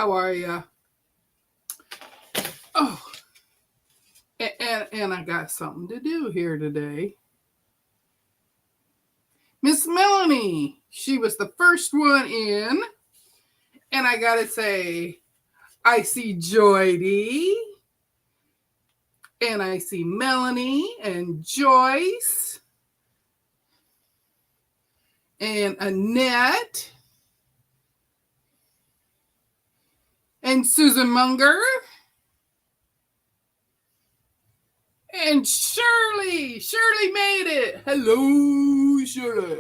How are ya? Oh, and I got something to do here today. Miss Melanie, she was the first one in, and I gotta say, I see Joydy, and I see Melanie and Joyce, and Annette, and Susan Munger, and Shirley. Shirley made it. Hello, Shirley.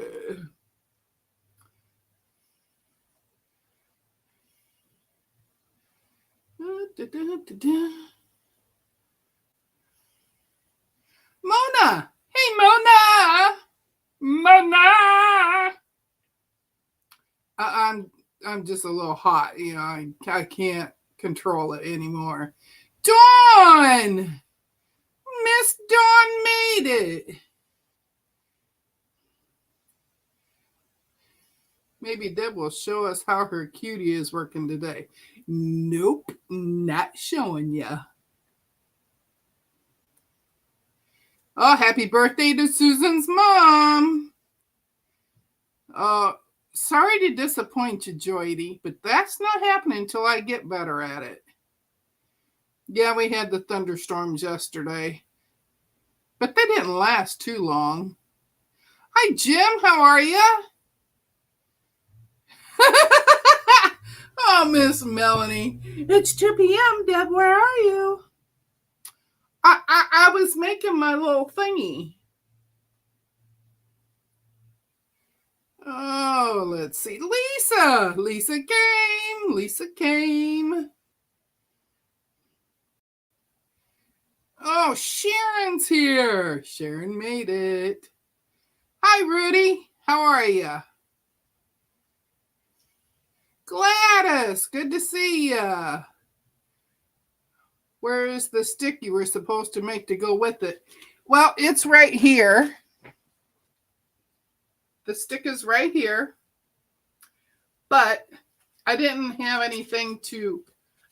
Mona. Hey, Mona. Mona. I'm just a little hot. I can't control it anymore. Dawn. Miss Dawn made it. Maybe Deb will show us how her cutie is working today. Nope, not showing ya. Oh, happy birthday to Susan's mom. Sorry to disappoint you, Joydy, but that's not happening until I get better at it. Yeah, we had the thunderstorms yesterday, but they didn't last too long. Hi, Jim. How are you? Oh, Miss Melanie. It's 2 p.m., Deb. Where are you? I was making my little thingy. Oh, let's see. Lisa. Lisa came. Lisa came. Oh, Sharon's here. Sharon made it. Hi, Rudy. How are you? Gladys, good to see ya. Where is the stick you were supposed to make to go with it? Well, it's right here. The stick is right here. But I didn't have anything to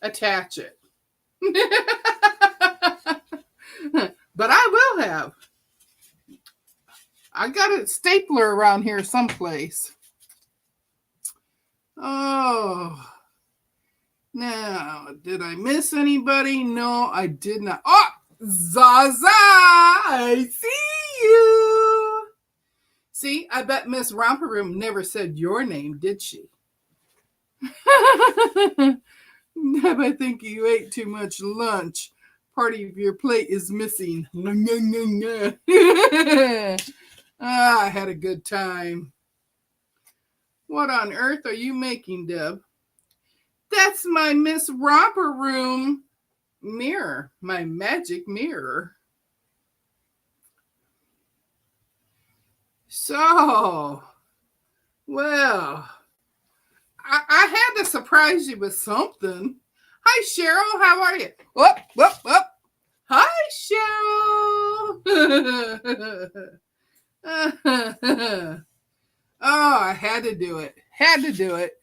attach it. But I will have. I got a stapler around here someplace. Oh. Now, did I miss anybody? No, I did not. Oh, Zaza, I see you. See, I bet Miss Romper Room never said your name, did she? I think you ate too much lunch. Part of your plate is missing. I had a good time. What on earth are you making, Deb? That's my Miss Romper Room mirror, my magic mirror. So, well, I had to surprise you with something. Hi, Cheryl. How are you? Whoop, whoop, whoop. Hi, Cheryl. Oh, I had to do it. Had to do it.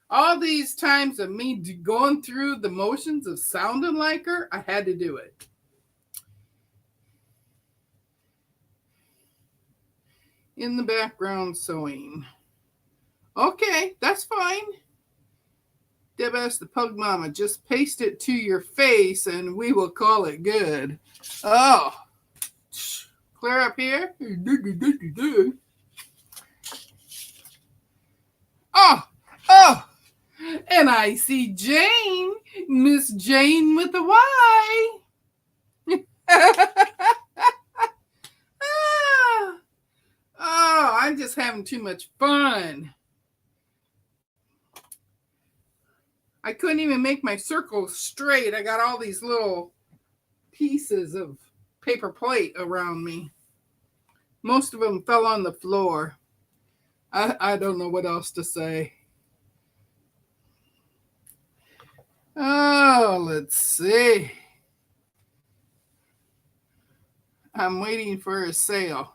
All these times of me going through the motions of sounding like her, I had to do it. In the background sewing. Okay, that's fine. Deb asked the pug mama, just paste it to your face and we will call it good. Oh, clear up here. Oh, and I see Jane, Miss Jane with a Y. Oh, I'm just having too much fun. I couldn't even make my circle straight. I got all these little pieces of paper plate around me. Most of them fell on the floor. I don't know what else to say. Oh, let's see. I'm waiting for a sale.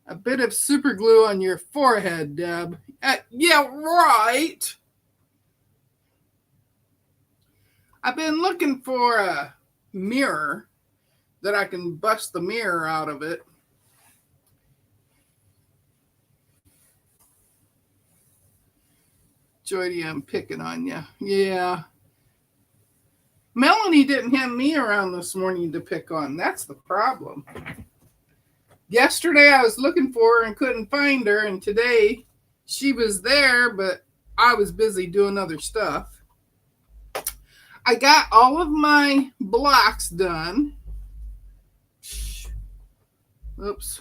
A bit of super glue on your forehead, Deb. Yeah, right. I've been looking for a mirror that I can bust the mirror out of it. Jody, I'm picking on you. Yeah. Melanie didn't have me around this morning to pick on. That's the problem. Yesterday I was looking for her and couldn't find her, and today she was there, but I was busy doing other stuff. I got all of my blocks done. Oops.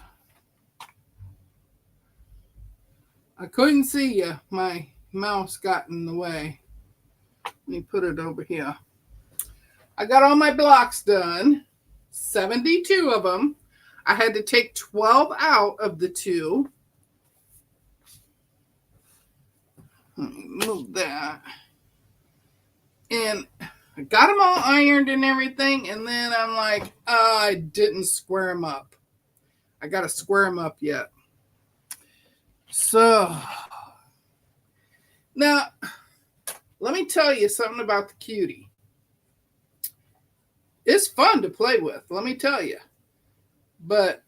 I couldn't see you. My mouse got in the way. Let me put it over here. I got all my blocks done. 72 of them. I had to take 12 out of the 2. Let me move that. And I got them all ironed and everything, and then I'm like, I didn't square them up. I got to square them up yet. So, now, let me tell you something about the cutie. It's fun to play with, let me tell you. But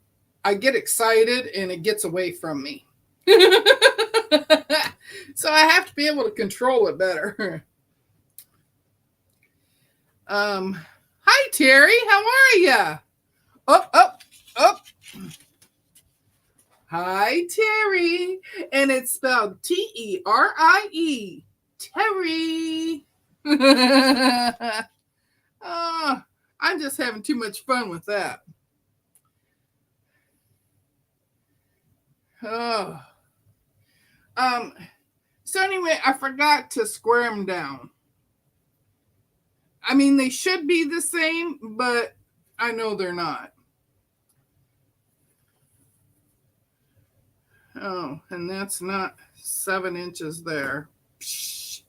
I get excited and it gets away from me. So I have to be able to control it better. Hi, Terry. How are you? Up. Hi, Terry. And it's spelled T-E-R-I-E. Terry. Oh, I'm just having too much fun with that. Oh. So anyway, I forgot to square them down. I mean, they should be the same, but I know they're not. Oh, and that's not 7 inches there. Psh,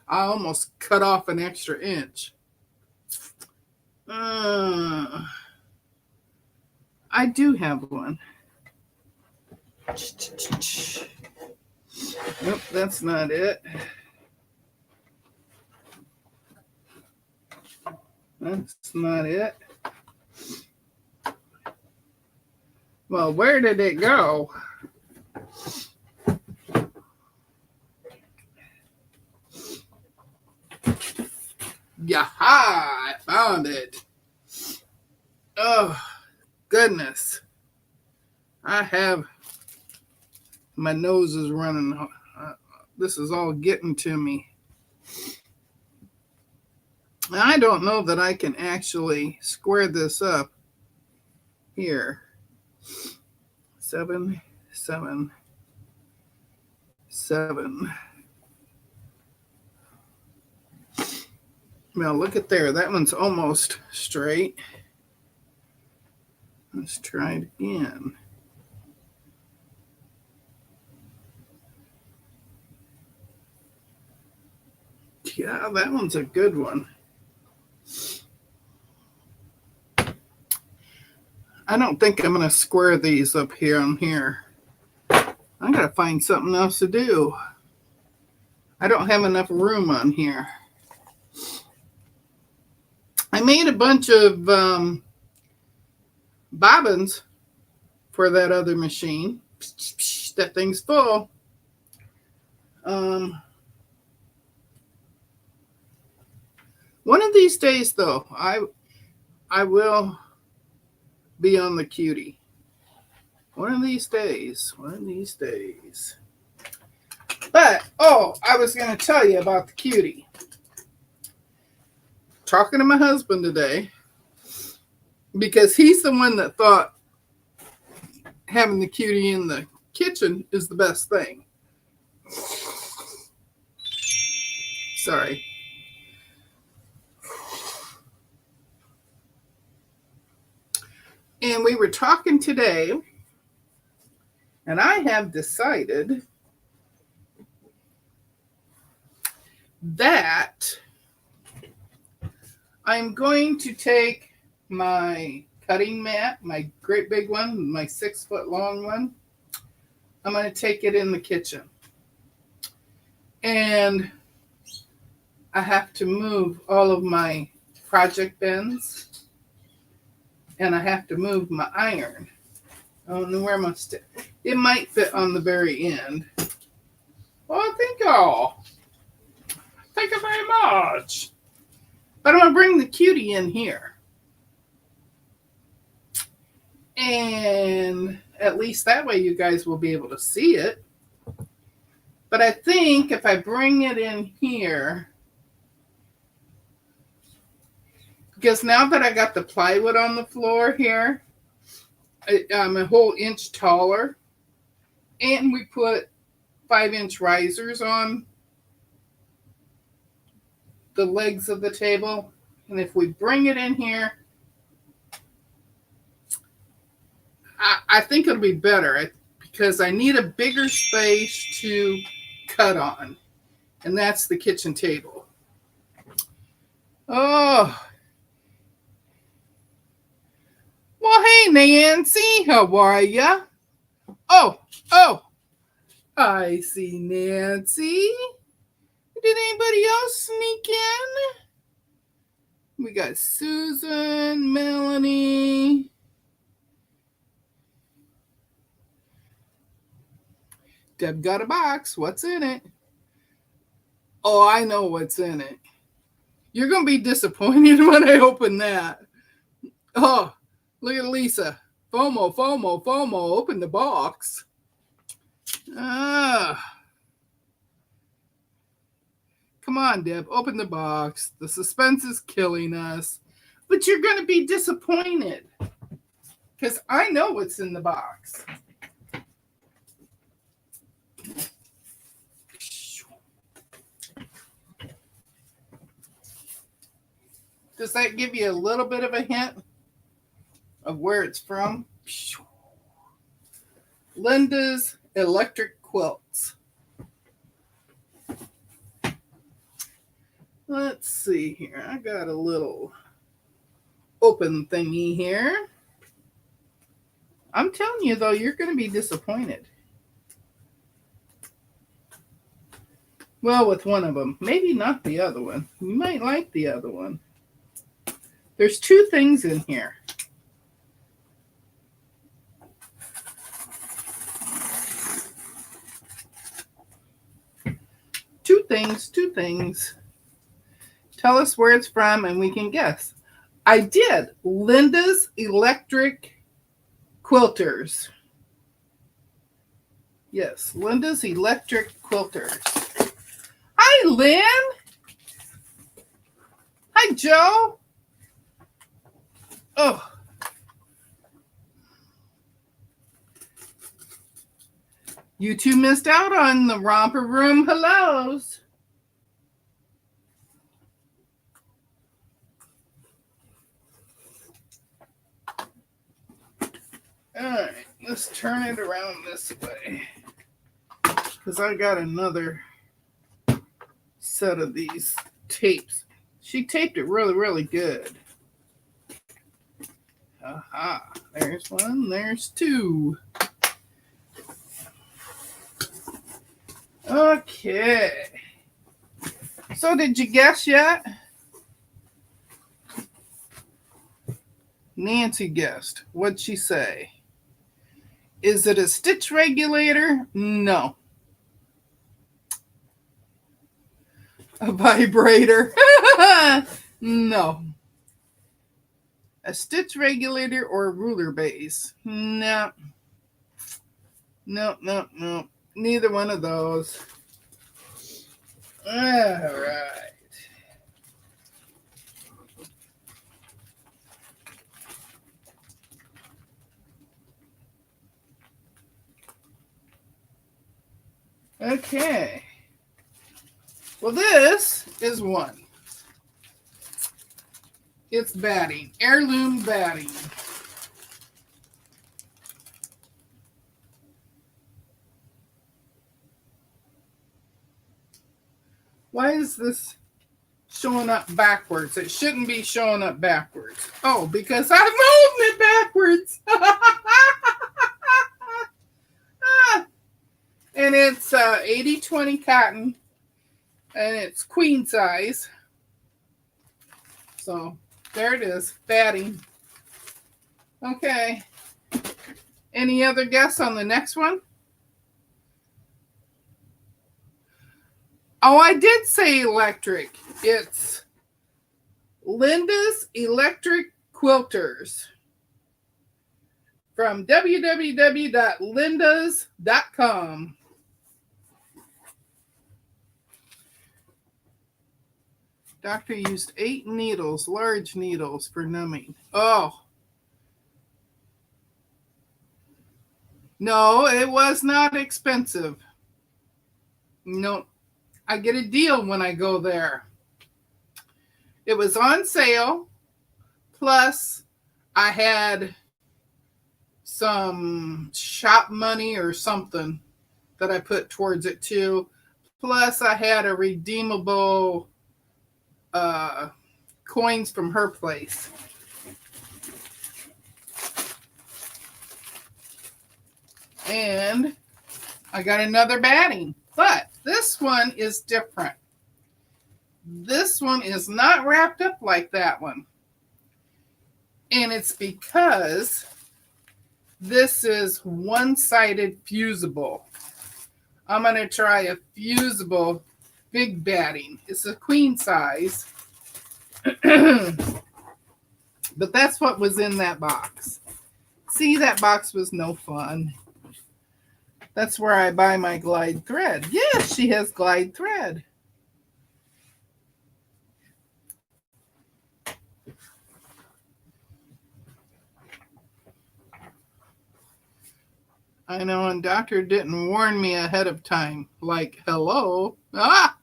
I almost cut off an extra inch. I do have one. Nope, that's not it. That's not it. Well, where did it go? Yaha! I found it. Oh, goodness. I have my nose is running. This is all getting to me. I don't know that I can actually square this up here. 7, 7, 7. Well, look at there. That one's almost straight. Let's try it again. Yeah, that one's a good one. I don't think I'm going to square these up here on here. I got to find something else to do. I don't have enough room on here. I made a bunch of bobbins for that other machine. That thing's full. One of these days, though, I will be on the cutie. One of these days. But, I was going to tell you about the cutie. Talking to my husband today, because he's the one that thought having the cutie in the kitchen is the best thing. Sorry. And we were talking today, and I have decided that I'm going to take my cutting mat, my great big one, my 6-foot long one. I'm going to take it in the kitchen. And I have to move all of my project bins, and I have to move my iron. Oh, and where my stick? It might fit on the very end. Well, thank y'all. Thank you very much. But I'm going to bring the cutie in here. And at least that way you guys will be able to see it. But I think if I bring it in here, because now that I got the plywood on the floor here, I'm a whole inch taller. And we put 5-inch risers on the legs of the table. And if we bring it in here, I think it'll be better because I need a bigger space to cut on. And that's the kitchen table. Oh. Well, hey, Nancy, how are ya? Oh, I see Nancy. Did anybody else sneak in? We got Susan, Melanie. Deb got a box. What's in it? Oh, I know what's in it. You're going to be disappointed when I open that. Oh, look at Lisa. FOMO, FOMO, FOMO. Open the box. Come on, Deb. Open the box. The suspense is killing us. But you're going to be disappointed. Because I know what's in the box. Does that give you a little bit of a hint of where it's from? Linda's Electric Quilts. Let's see here. I got a little open thingy here. I'm telling you, though, you're going to be disappointed. Well, with one of them. Maybe not the other one. You might like the other one. There's 2 things in here. Two things. Tell us where it's from and we can guess. I did. Linda's Electric Quilters. Yes, Linda's Electric Quilters. Hi, Lynn. Hi, Joe. Oh. You 2 missed out on the romper room hellos. All right, let's turn it around this way. Because I got another set of these tapes. She taped it really, really good. Aha, there's 1, there's 2. Okay. So did you guess yet? Nancy guessed. What'd she say? Is it a stitch regulator? No. A vibrator? No. A stitch regulator or a ruler base? No. No. Neither one of those. All right. Okay. Well, this is one. It's batting. Heirloom batting. Why is this showing up backwards? It shouldn't be showing up backwards. Oh, because I'm holding it backwards. And it's 80/20 cotton. And it's queen size. So there it is, batting. Okay. Any other guess on the next one? Oh, I did say electric. It's Linda's Electric Quilters from www.lindas.com. Doctor used 8 needles, large needles, for numbing. Oh. No, it was not expensive. No, I get a deal when I go there. It was on sale. Plus, I had some shop money or something that I put towards it too. Plus, I had a redeemable coins from her place. And I got another batting. But this one is different. This one is not wrapped up like that one. And it's because this is one-sided fusible. I'm going to try a fusible big batting. It's a queen size. But that's what was in that box. See, that box was no fun. That's where I buy my Glide thread. Yes, she has Glide thread. I know, and Doctor didn't warn me ahead of time. Like, hello? Ah!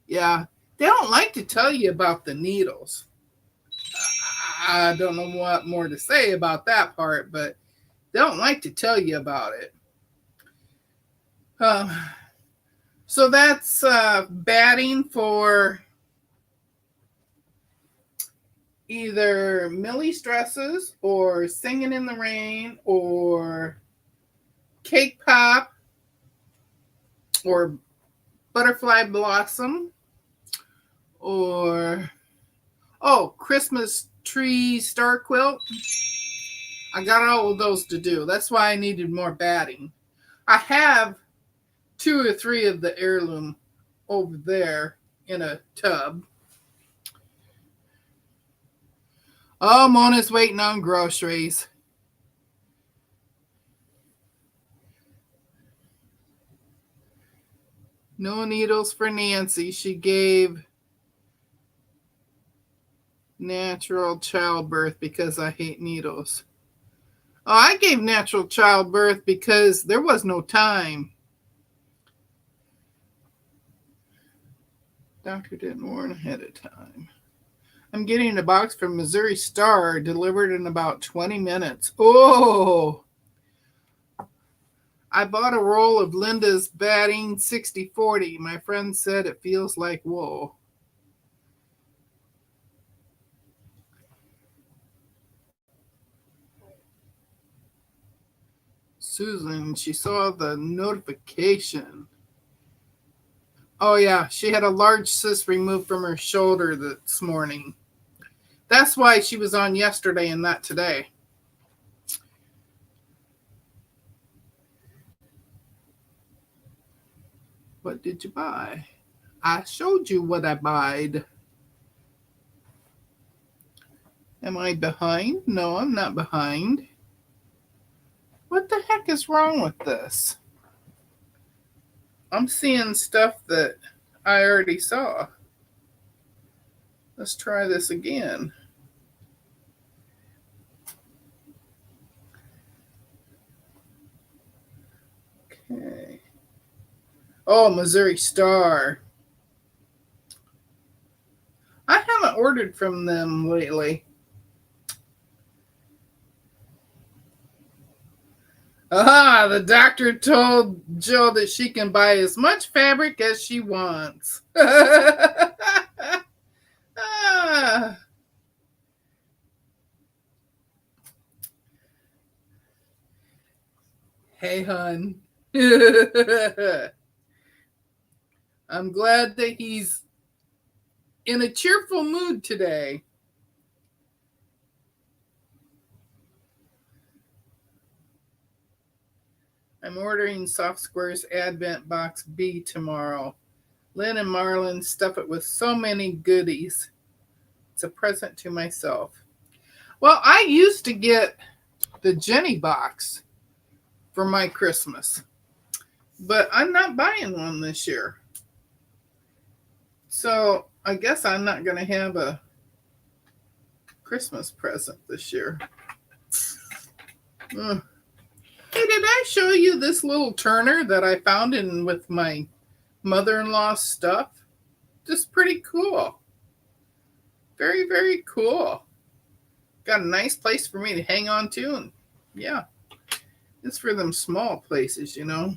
Yeah, they don't like to tell you about the needles. I don't know what more to say about that part, but they don't like to tell you about it. So that's batting for either Millie Stresses or Singing in the Rain or Cake Pop or Butterfly Blossom or Christmas Tree Star Quilt. I got all of those to do. That's why I needed more batting. I have 2 or 3 of the heirloom over there in a tub. Oh, Mona's waiting on groceries. No needles for Nancy. She gave natural childbirth because I hate needles. Oh, I gave natural childbirth because there was no time. Doctor didn't warn ahead of time. I'm getting a box from Missouri Star delivered in about 20 minutes. Oh! I bought a roll of Linda's batting 60-40. My friend said it feels like wool. Susan, she saw the notification. Oh, yeah, she had a large cyst removed from her shoulder this morning. That's why she was on yesterday and not today. What did you buy? I showed you what I buyed. Am I behind? No, I'm not behind. What the heck is wrong with this? I'm seeing stuff that I already saw. Let's try this again. Okay. Oh, Missouri Star. I haven't ordered from them lately. Aha, the doctor told Jill that she can buy as much fabric as she wants. Ah. Hey, hun. I'm glad that he's in a cheerful mood today. I'm ordering Soft Squares Advent Box B tomorrow. Lynn and Marlon stuff it with so many goodies. It's a present to myself. Well, I used to get the Jenny box for my Christmas, but I'm not buying one this year. So I guess I'm not going to have a Christmas present this year. Ugh. Hey, did I show you this little turner that I found in with my mother-in-law's stuff? Just pretty cool. Very, very cool. Got a nice place for me to hang on to, and yeah, it's for them small places, you know.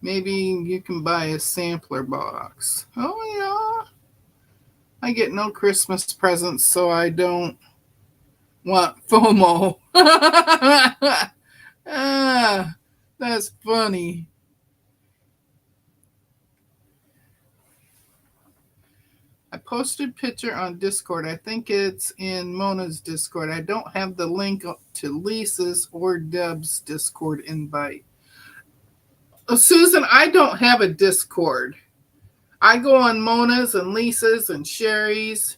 Maybe you can buy a sampler box. Oh yeah. I get no Christmas presents, so I don't want FOMO. Ah, that's funny. I posted picture on Discord. I think it's in Mona's Discord. I don't have the link to Lisa's or Deb's Discord invite. Oh, Susan, I don't have a Discord. I go on Mona's and Lisa's and Sherry's.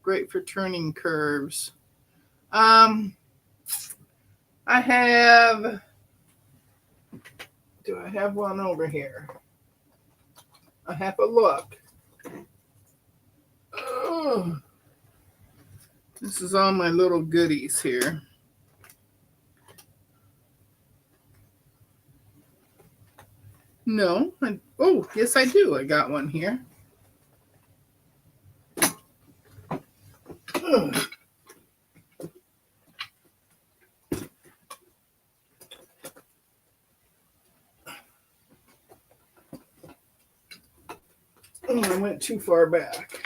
Great for turning curves. I have. Do I have one over here? I have a look. Oh, this is all my little goodies here. No. Oh, yes, I do. I got one here. Oh. Oh, I went too far back.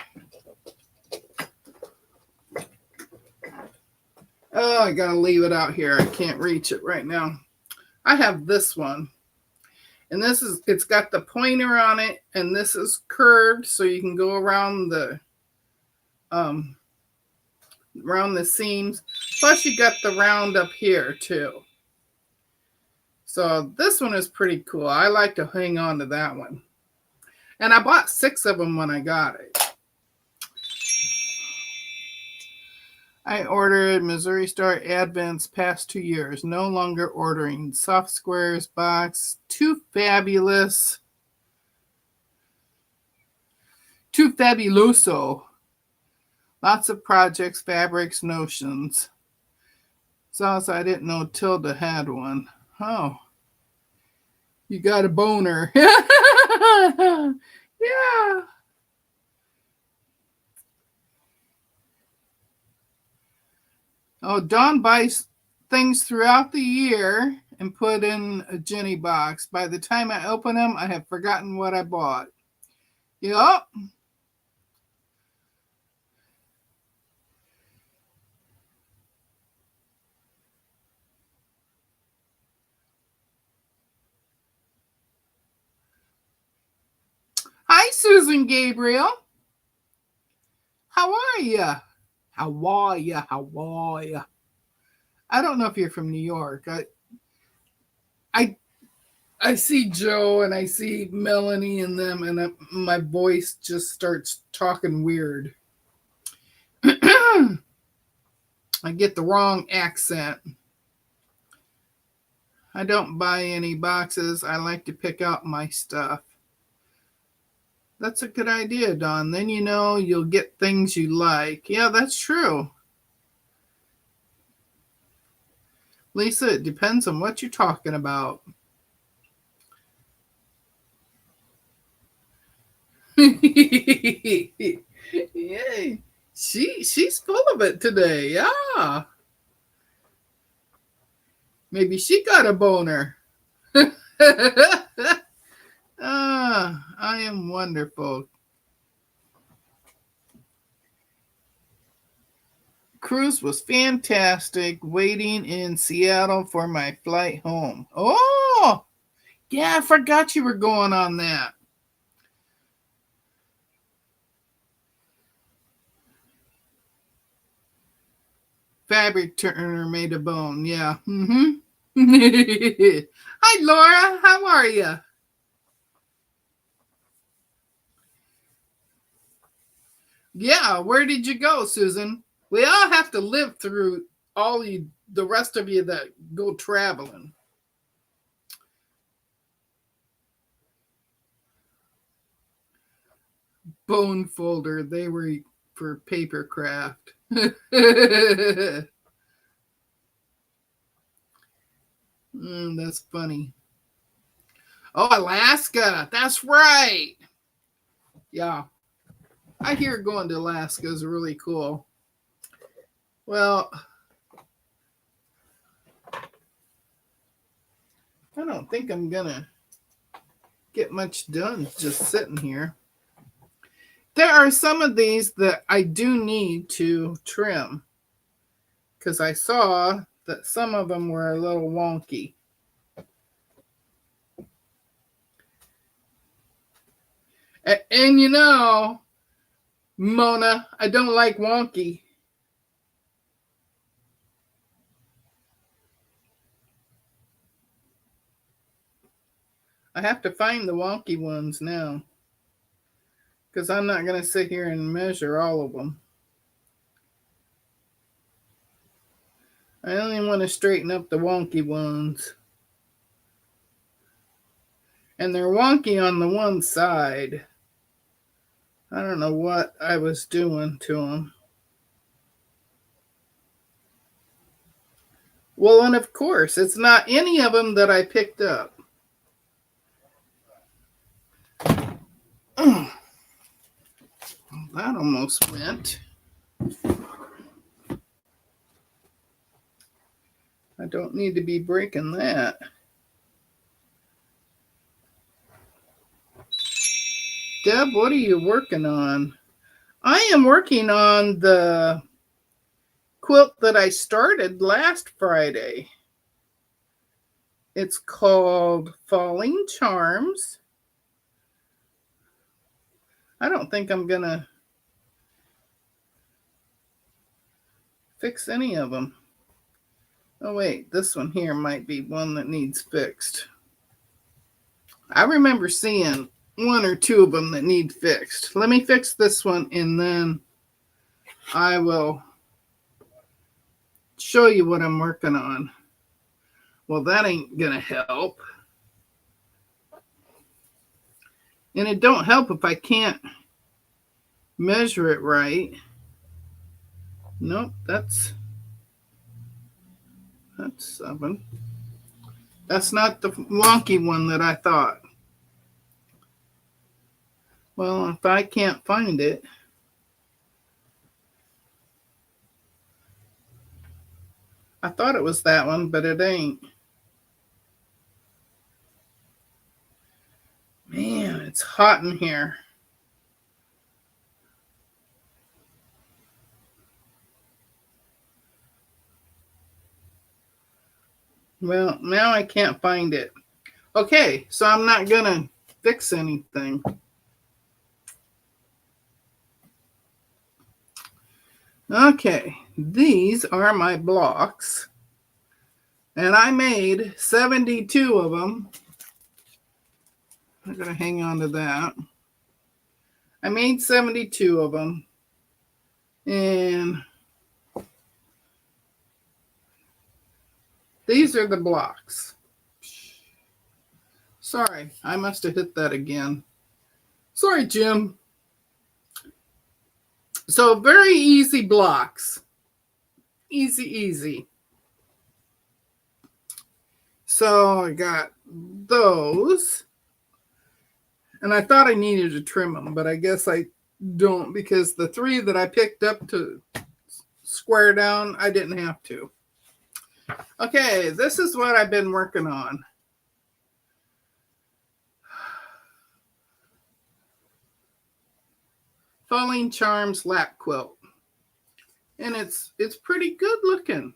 Oh, I gotta leave it out here. I can't reach it right now. I have this one. And it's got the pointer on it, and this is curved, so you can go around the seams. Plus you got the round up here too. So this one is pretty cool. I like to hang on to that one. And I bought 6 of them when I got it. I ordered Missouri Star Advents past 2 years. No longer ordering. Soft Squares box. Too fabulous. Too fabuloso. Lots of projects, fabrics, notions. Sauce, I didn't know Tilda had one. Oh. You got a boner. Yeah. Oh, Dawn buys things throughout the year and put in a Jenny box. By the time I open them, I have forgotten what I bought. Yup. Hi, Susan Gabriel. How are you? How are you? How are you? I don't know if you're from New York. I see Joe and I see Melanie and them, and my voice just starts talking weird. I get the wrong accent. I don't buy any boxes. I like to pick out my stuff. That's a good idea, Dawn. Then you know you'll get things you like. Yeah, that's true. Lisa, it depends on what you're talking about. Yay. She's full of it today. Yeah. Maybe she got a boner. Ah, I am wonderful. Cruise was fantastic. Waiting in Seattle for my flight home. Oh, yeah, I forgot you were going on that. Fabric turner made a bone. Yeah. Mm-hmm. Hi, Laura. How are you? Yeah. Where did you go, Susan? We all have to live through all you, the rest of you that go traveling. Bone folder. They were for paper craft. That's funny. Oh, Alaska. That's right. Yeah. I hear going to Alaska is really cool. Well, I don't think I'm going to get much done just sitting here. There are some of these that I do need to trim because I saw that some of them were a little wonky. And you know, Mona, I don't like wonky. I have to find the wonky ones now because I'm not going to sit here and measure all of them. I only want to straighten up the wonky ones. And they're wonky on the one side. I don't know what I was doing to them. Well, and of course, it's not any of them that I picked up. Oh, that almost went. I don't need to be breaking that. Deb, what are you working on? I am working on the quilt that I started last Friday. It's called Falling Charms. I don't think I'm going to fix any of them. Oh, wait, this one here might be one that needs fixed. I remember seeing one or two of them that need fixed. Let me fix this one and then I will show you what I'm working on. Well, that ain't going to help. And it don't help if I can't measure it right. Nope, that's 7. That's not the wonky one that I thought. Well, if I can't find it, I thought it was that one, but it ain't. Man, it's hot in here. Well, now I can't find it. Okay, so I'm not going to fix anything. Okay, these are my blocks. And I made 72 of them. I'm going to hang on to that. I made 72 of them. And these are the blocks. Sorry, I must have hit that again. Sorry, Jim. So very easy blocks. Easy, easy. So I got those. And I thought I needed to trim them, but I guess I don't because the 3 that I picked up to square down, I didn't have to. Okay, this is what I've been working on. Falling Charms lap quilt. And it's pretty good looking.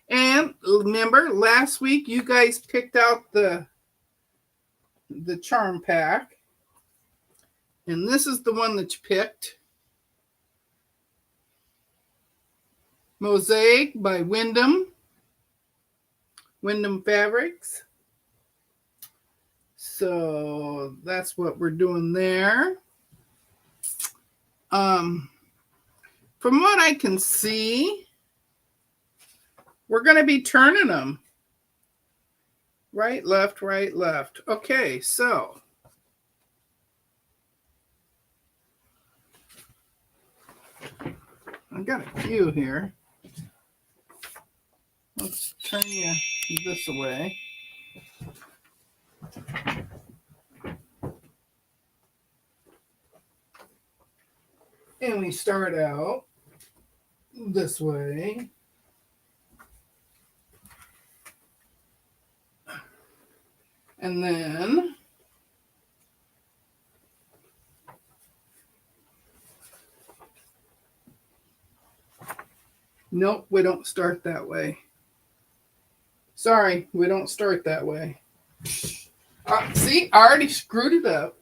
And remember, last week you guys picked out the charm pack. And this is the one that you picked. Mosaic by Wyndham Fabrics. So that's what we're doing there. From what I can see, we're going to be turning them. Right, left, right, left. Okay, so I've got a few here. Let's turn you this away. And we start out this way. And then nope, we don't start that way. Sorry, we don't start that way. See, I already screwed it up.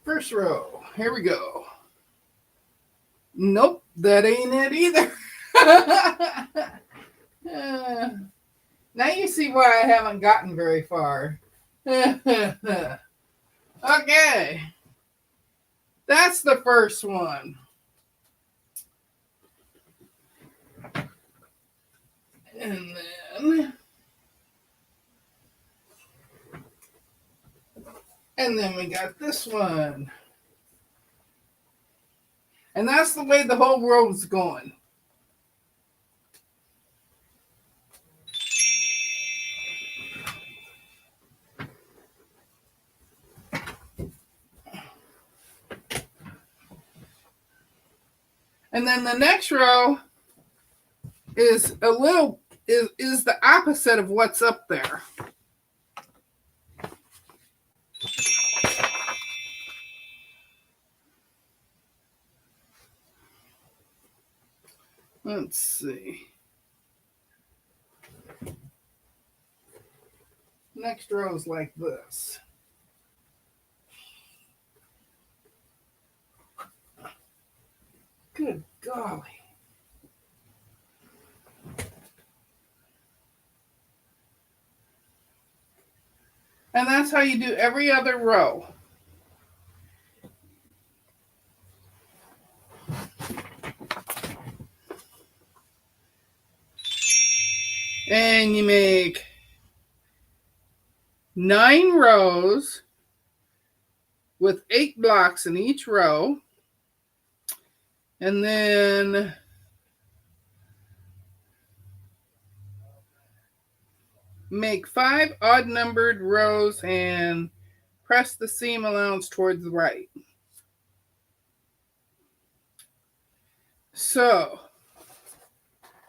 First row, here we go. Nope, that ain't it either. Now you see why I haven't gotten very far. Okay, that's the first one. And then we got this one. And that's the way the whole world is going. And then the next row is is the opposite of what's up there. Let's see. Next row is like this. Good golly. And that's how you do every other row. And you make 9 rows with 8 blocks in each row. And then make 5 odd numbered rows and press the seam allowance towards the right. So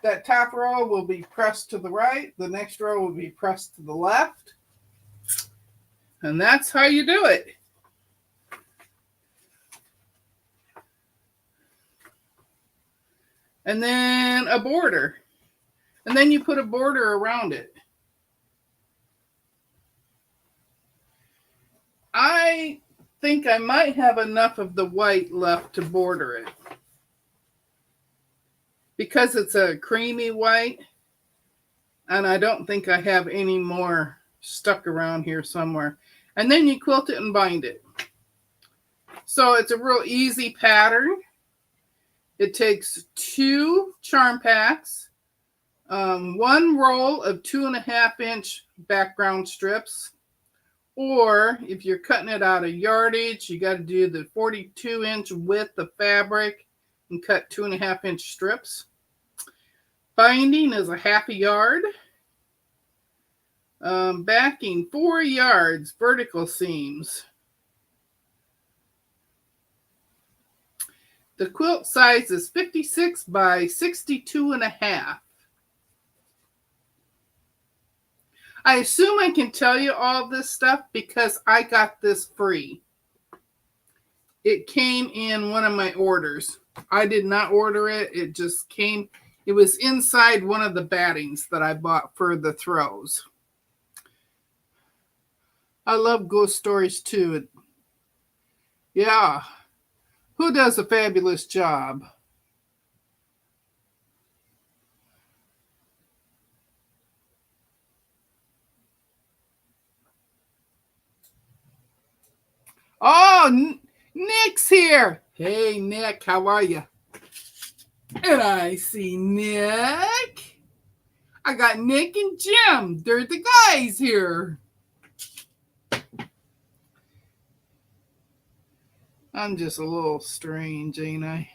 that top row will be pressed to the right. The next row will be pressed to the left. And that's how you do it. And then a border. And then you put a border around it. I think I might have enough of the white left to border it. Because it's a creamy white. And I don't think I have any more stuck around here somewhere. And then you quilt it and bind it. So it's a real easy pattern. It takes 2 charm packs, 1 roll of 2.5-inch background strips, or if you're cutting it out of yardage, you got to do the 42-inch width of fabric and cut 2.5-inch strips. Binding is a 1/2 yard. Backing 4 yards vertical seams. The quilt size is 56 by 62 and a half. I assume I can tell you all this stuff because I got this free. It came in one of my orders. I did not order it. It just came. It was inside one of the battings that I bought for the throws. I love ghost stories too. Yeah. Who does a fabulous job? Oh, Nick's here. Hey, Nick, how are you? And I see Nick. I got Nick and Jim. They're the guys here. I'm just a little strange, ain't I?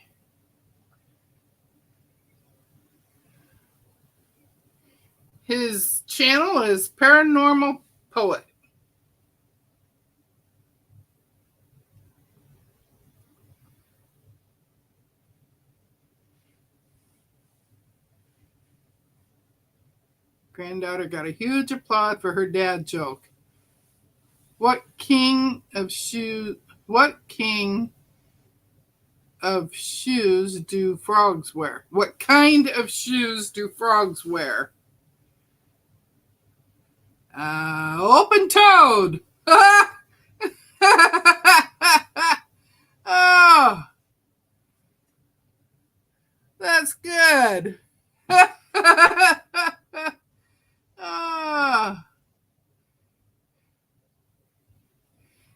His channel is Paranormal Poet. Granddaughter got a huge applaud for her dad joke. What king of shoes do frogs wear? What kind of shoes do frogs wear? Open toed. Oh, that's good. Oh.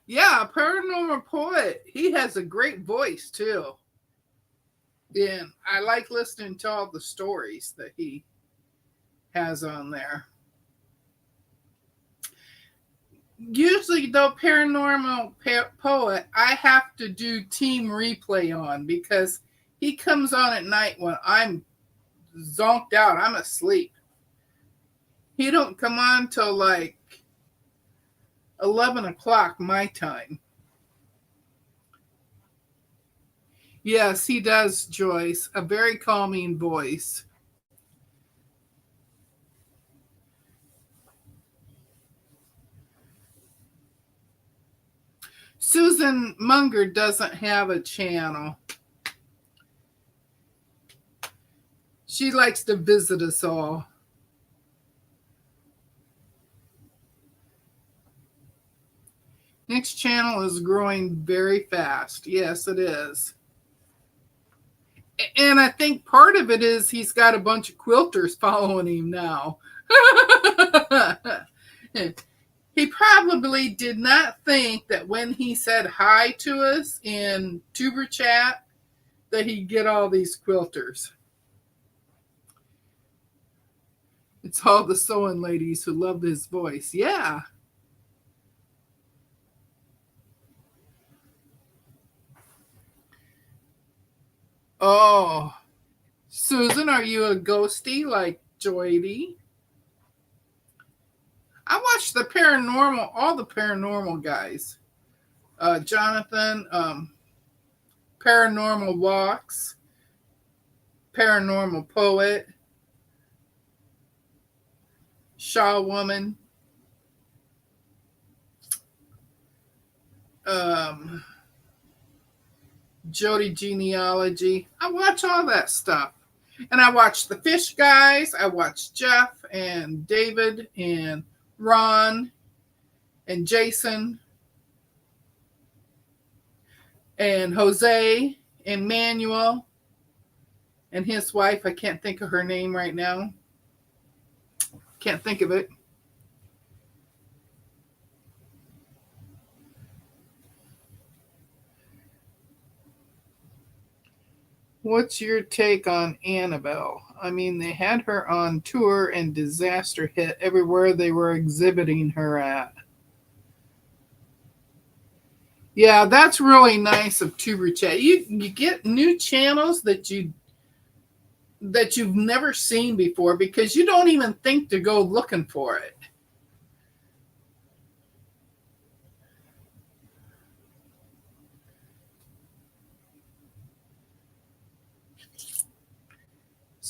Yeah, Paranormal Poet. He has a great voice too. And I like listening to all the stories that he has on there. Usually, though, Paranormal Poet, I have to do team replay on because he comes on at night when I'm zonked out. I'm asleep. He don't come on till like 11 o'clock my time. Yes, he does, Joyce. A very calming voice. Susan Munger doesn't have a channel. She likes to visit us all. Nick's channel is growing very fast. Yes, it is. And I think part of it is he's got a bunch of quilters following him now. He probably did not think that when he said hi to us in Tuber Chat that he'd get all these quilters. It's all the sewing ladies who love his voice. Yeah. Oh, Susan, are you a ghosty like Joy? I watched all the paranormal guys. Jonathan, Paranormal Walks, Paranormal Poet, Shaw Woman, Jody Genealogy. I watch all that stuff. And I watch the Fish guys. I watch Jeff and David and Ron and Jason and Jose and Manuel and his wife. I can't think of her name right now. Can't think of it. What's your take on Annabelle? I mean, they had her on tour and disaster hit everywhere they were exhibiting her at. Yeah, that's really nice of Tuber Chat. You get new channels that you've never seen before because you don't even think to go looking for it.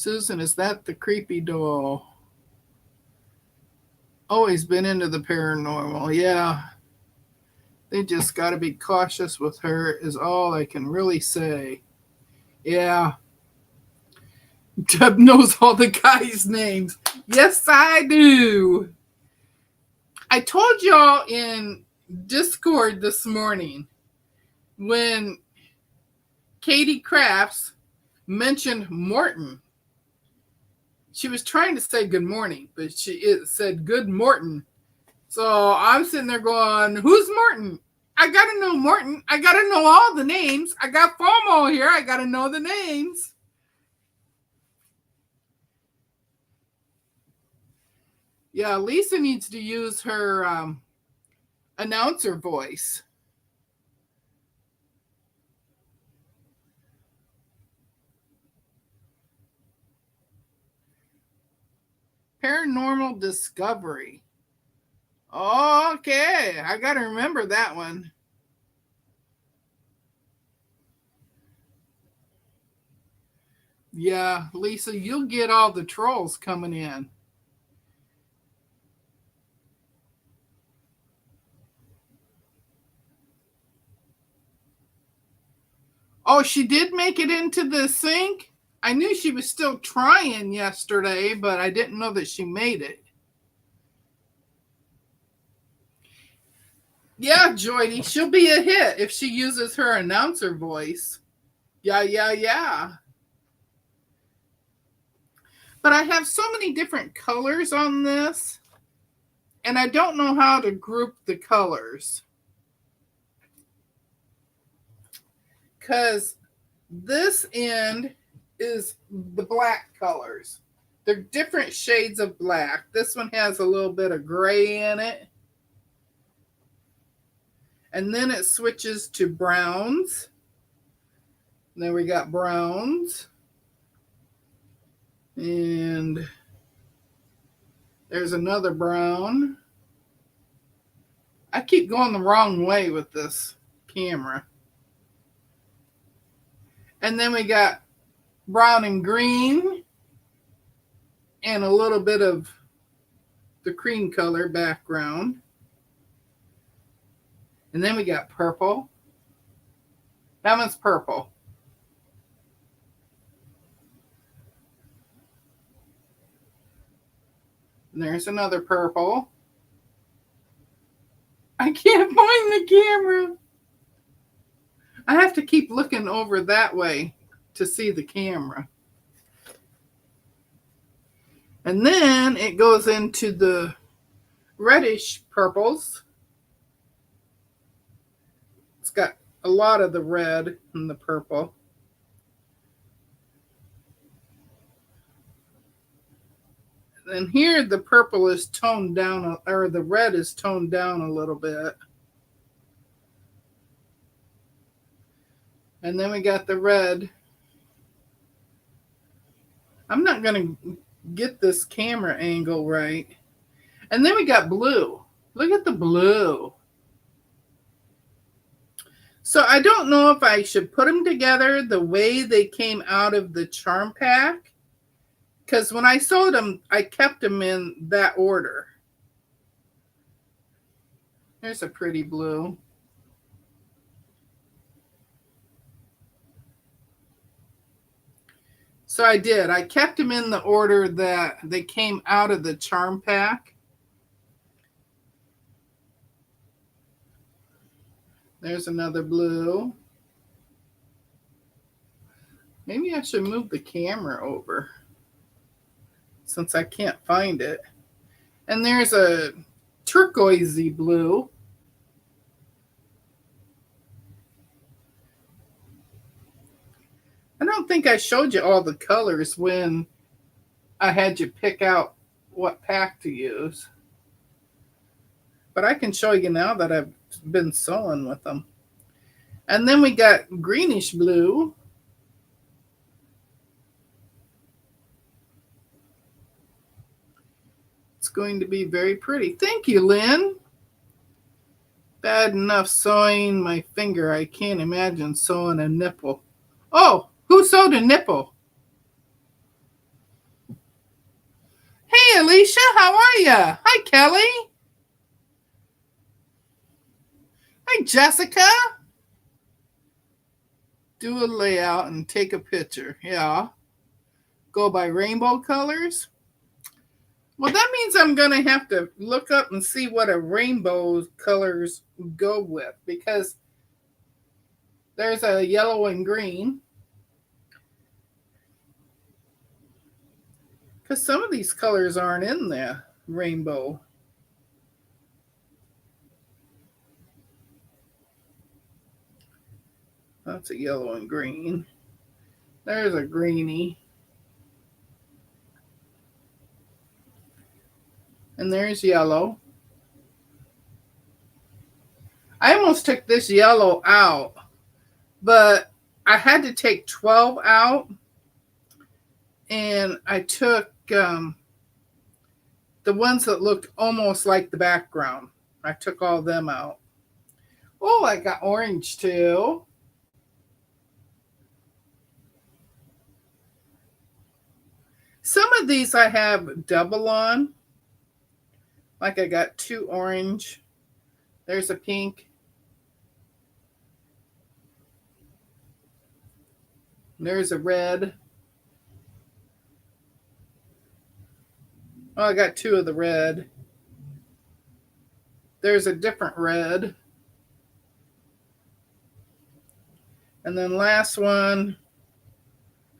Susan, is that the creepy doll? Always been into the paranormal. Yeah. They just got to be cautious with her, is all I can really say. Yeah. Deb knows all the guys' names. Yes, I do. I told y'all in Discord this morning when Katie Crafts mentioned Morton. She was trying to say good morning, but it said good Morton. So I'm sitting there going, who's Morton? I got to know Morton. I got to know all the names. I got FOMO here. I got to know the names. Yeah, Lisa needs to use her announcer voice. Paranormal Discovery. Okay, I got to remember that one. Yeah, Lisa, you'll get all the trolls coming in. Oh, she did make it into the sink? I knew she was still trying yesterday, but I didn't know that she made it. Yeah, Joydy, she'll be a hit if she uses her announcer voice. Yeah. But I have so many different colors on this, and I don't know how to group the colors. Because this end is the black colors. They're different shades of black. This one has a little bit of gray in it. And then it switches to browns. And then we got browns. And there's another brown. I keep going the wrong way with this camera. And then we got brown and green. And a little bit of the cream color background. And then we got purple. That one's purple. And there's another purple. I can't find the camera. I have to keep looking over that way to see the camera. And then it goes into the reddish purples. It's got a lot of the red and the purple. And here the purple is toned down, or the red is toned down a little bit. And then we got the red. I'm not going to get this camera angle right. And then we got blue. Look at the blue. So I don't know if I should put them together the way they came out of the charm pack. Because when I sewed them, I kept them in that order. There's a pretty blue. So I did. I kept them in the order that they came out of the charm pack. There's another blue. Maybe I should move the camera over since I can't find it. And there's a turquoisey blue. I don't think I showed you all the colors when I had you pick out what pack to use. But I can show you now that I've been sewing with them. And then we got greenish blue. It's going to be very pretty. Thank you, Lynn. Bad enough sewing my finger. I can't imagine sewing a nipple. Oh, who sewed a nipple? Hey, Alicia, how are you? Hi, Kelly. Hi, Jessica. Do a layout and take a picture. Yeah. Go by rainbow colors. Well, that means I'm going to have to look up and see what a rainbow colors go with, because there's a yellow and green. Because some of these colors aren't in the rainbow. That's a yellow and green. There's a greenie. And there's yellow. I almost took this yellow out, but I had to take 12 out. And I took the ones that looked almost like the background. I took all them out. Oh, I got orange too. Some of these I have double on. Like I got 2 orange. There's a pink. There's a red. Oh, I got 2 of the red. There's a different red. And then last one,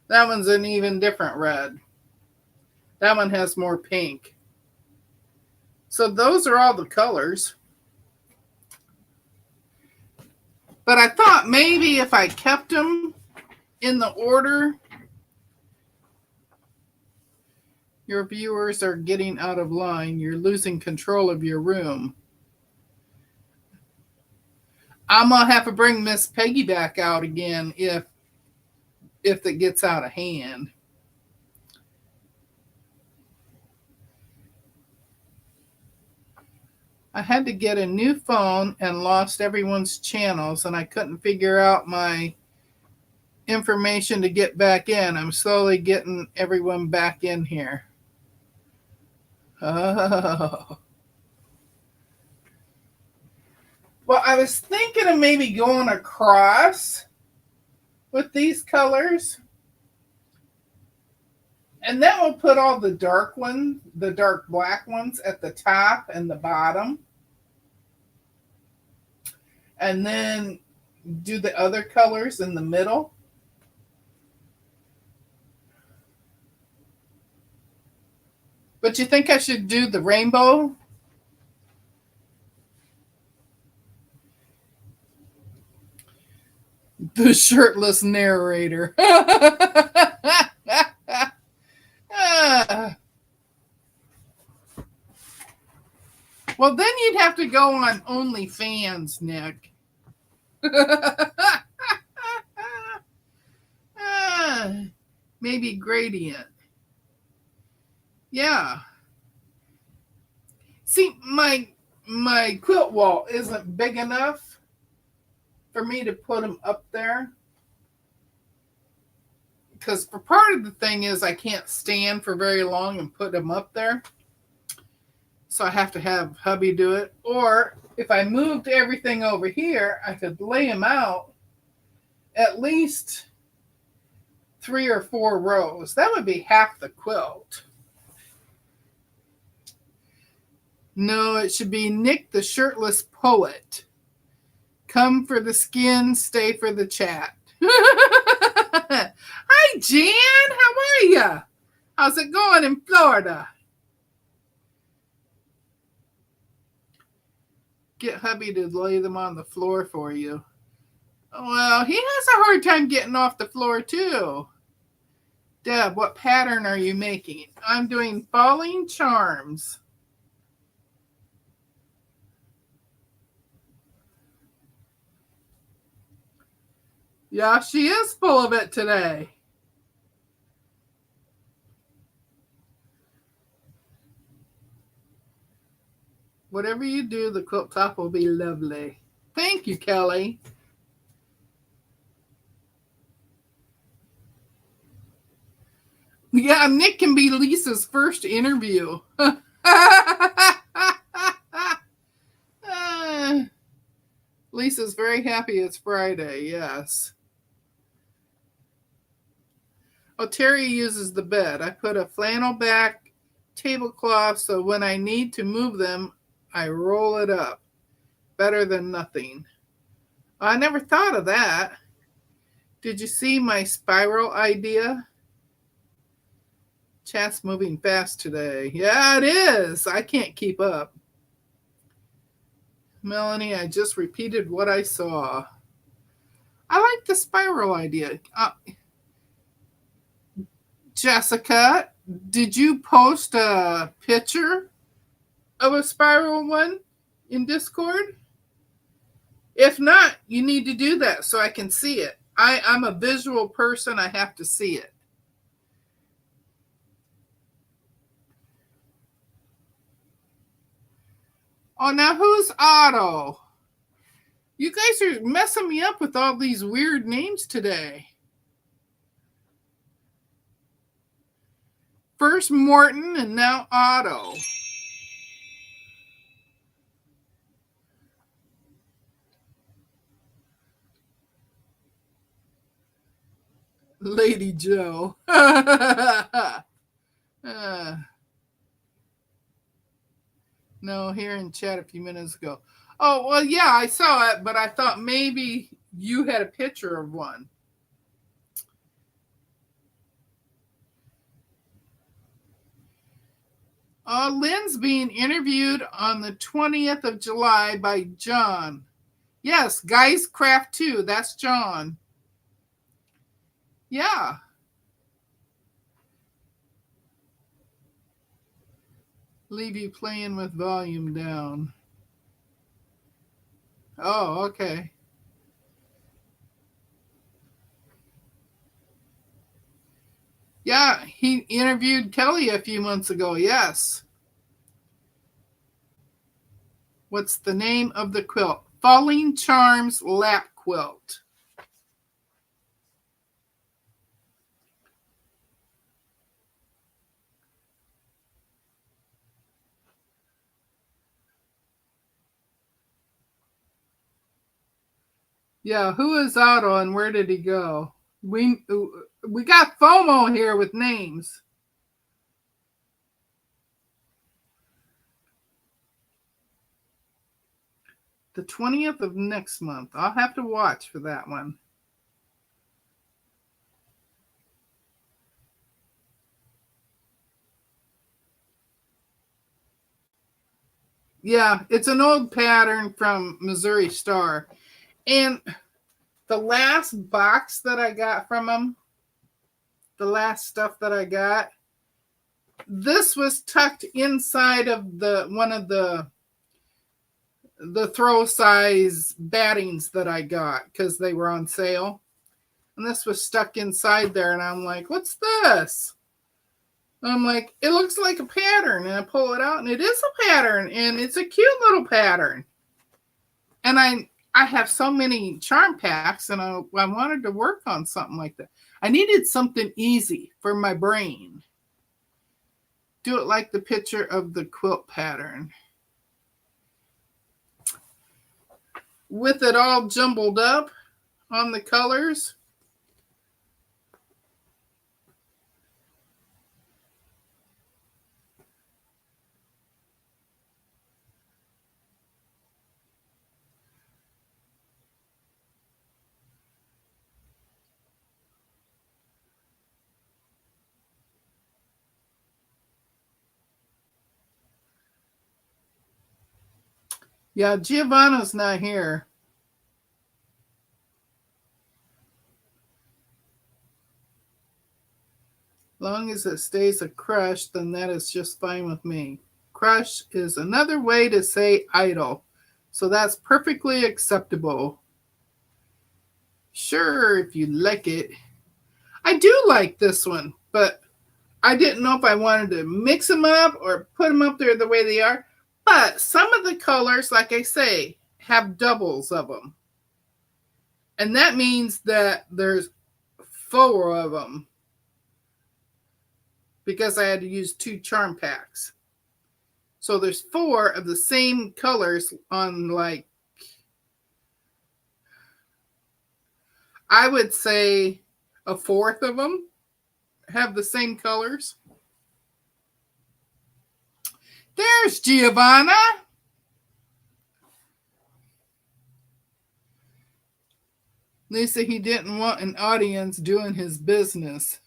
that one's an even different red. That one has more pink. So those are all the colors. But I thought maybe if I kept them in the order, your viewers are getting out of line. You're losing control of your room. I'm going to have to bring Miss Peggy back out again if it gets out of hand. I had to get a new phone and lost everyone's channels, and I couldn't figure out my information to get back in. I'm slowly getting everyone back in here. Oh. Well, I was thinking of maybe going across with these colors. And then we'll put all the dark ones, the dark black ones at the top and the bottom. And then do the other colors in the middle. But you think I should do the rainbow? The shirtless narrator. Well, then you'd have to go on OnlyFans, Nick. Maybe gradient. Yeah. See, my quilt wall isn't big enough for me to put them up there. Because for part of the thing is I can't stand for very long and put them up there. So I have to have hubby do it. Or if I moved everything over here, I could lay them out at least 3 or 4 rows. That would be half the quilt. No, it should be Nick the Shirtless Poet. Come for the skin, stay for the chat. Hi, Jan. How are you? How's it going in Florida? Get hubby to lay them on the floor for you. Well, he has a hard time getting off the floor, too. Deb, what pattern are you making? I'm doing falling charms. Yeah, she is full of it today. Whatever you do, the quilt top will be lovely. Thank you, Kelly. Yeah, Nick can be Lisa's first interview. Lisa's very happy it's Friday, yes. Oh, Terry uses the bed. I put a flannel back tablecloth so when I need to move them, I roll it up. Better than nothing. I never thought of that. Did you see my spiral idea? Chat's moving fast today. Yeah, it is. I can't keep up. Melanie, I just repeated what I saw. I like the spiral idea. Jessica, did you post a picture of a spiral one in Discord? If not, you need to do that so I can see it. I'm a visual person. I have to see it. Oh, now who's Otto? You guys are messing me up with all these weird names today. First Morton and now Otto. Lady Joe. No, here in chat a few minutes ago. Oh, well, yeah, I saw it, but I thought maybe you had a picture of one. Lynn's being interviewed on the 20th of July by John. Yes, Guys Craft 2. That's John. Yeah. Leave you playing with volume down. Oh, okay. Yeah, he interviewed Kelly a few months ago. Yes. What's the name of the quilt? Falling Charms Lap Quilt. Yeah, who is Otto and where did he go? We got FOMO here with names. The 20th of next month. I'll have to watch for that one. Yeah, it's an old pattern from Missouri Star. And the last box that I got from them, the last stuff that I got, this was tucked inside of the one of the throw size battings that I got because they were on sale. And this was stuck inside there, and I'm like, what's this? I'm like, it looks like a pattern. And I pull it out, and it is a pattern, and it's a cute little pattern. And I have so many charm packs, and I wanted to work on something like that. I needed something easy for my brain. Do it like the picture of the quilt pattern. With it all jumbled up on the colors. Yeah, Giovanna's not here. Long as it stays a crush, then that is just fine with me. Crush is another way to say idol, so that's perfectly acceptable. Sure, if you like it. I do like this one, but I didn't know if I wanted to mix them up or put them up there the way they are. But some of the colors, like I say, have doubles of them. And that means that there's 4 of them. because I had to use 2 charm packs. So there's 4 of the same colors on, like, I would say a fourth of them have the same colors. There's Giovanna. Lisa, he didn't want an audience doing his business.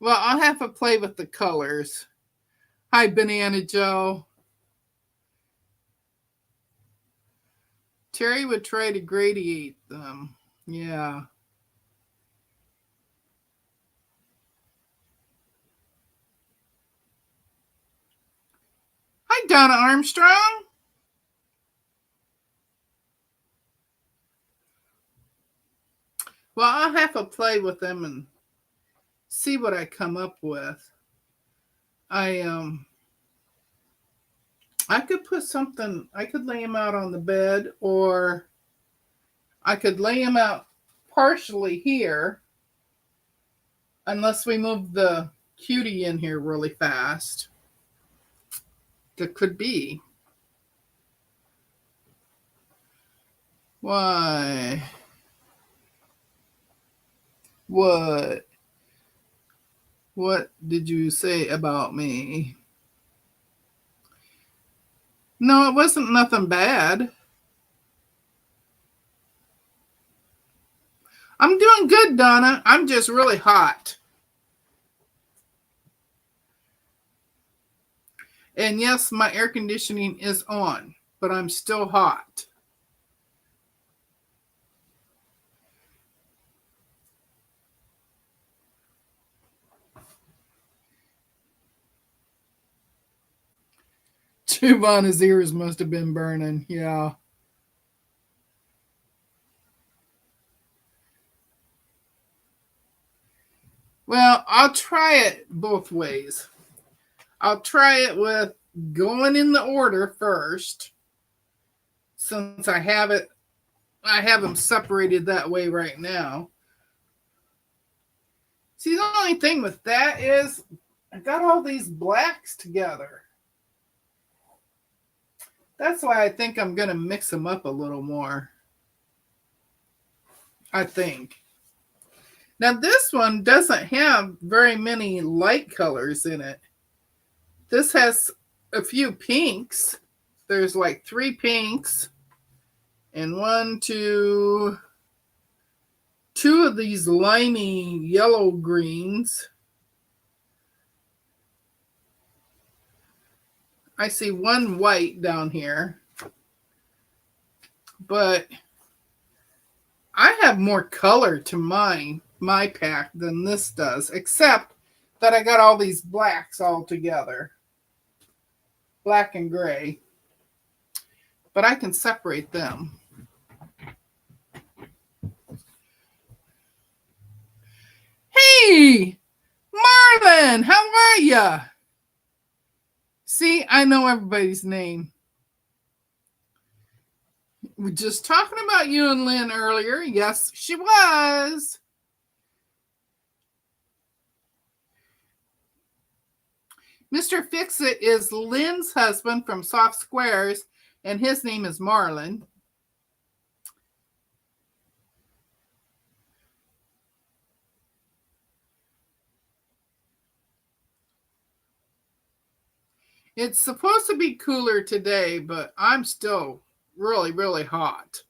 Well, I'll have to play with the colors. Hi, Banana Joe. Terry would try to gradiate them. Yeah. Hi, Donna Armstrong. Well, I'll have to play with them and see what I come up with. I could put something, I could lay him out on the bed, or I could lay him out partially here, unless we move the cutie in here really fast. That could be. Why? What? What did you say about me? No, it wasn't nothing bad. I'm doing good, Donna. I'm just really hot. And yes, my air conditioning is on, but I'm still hot. Giovanna's ears must have been burning. Yeah. Well, I'll try it both ways. I'll try it with going in the order first, since I have them separated that way right now. See, the only thing with that is I got all these blacks together. That's why I think I'm going to mix them up a little more. I think. Now, this one doesn't have very many light colors in it. This has a few pinks. There's like 3 pinks and 2 of these limey yellow greens. I see 1 white down here, but I have more color to my pack than this does, except that I got all these blacks all together. Black and gray. But I can separate them. Hey, Marlon, how are ya? See, I know everybody's name. We were just talking about you and Lynn earlier. Yes, she was. Mr. Fix-It is Lynn's husband from Soft Squares, and his name is Marlon. It's supposed to be cooler today, but I'm still really, really hot.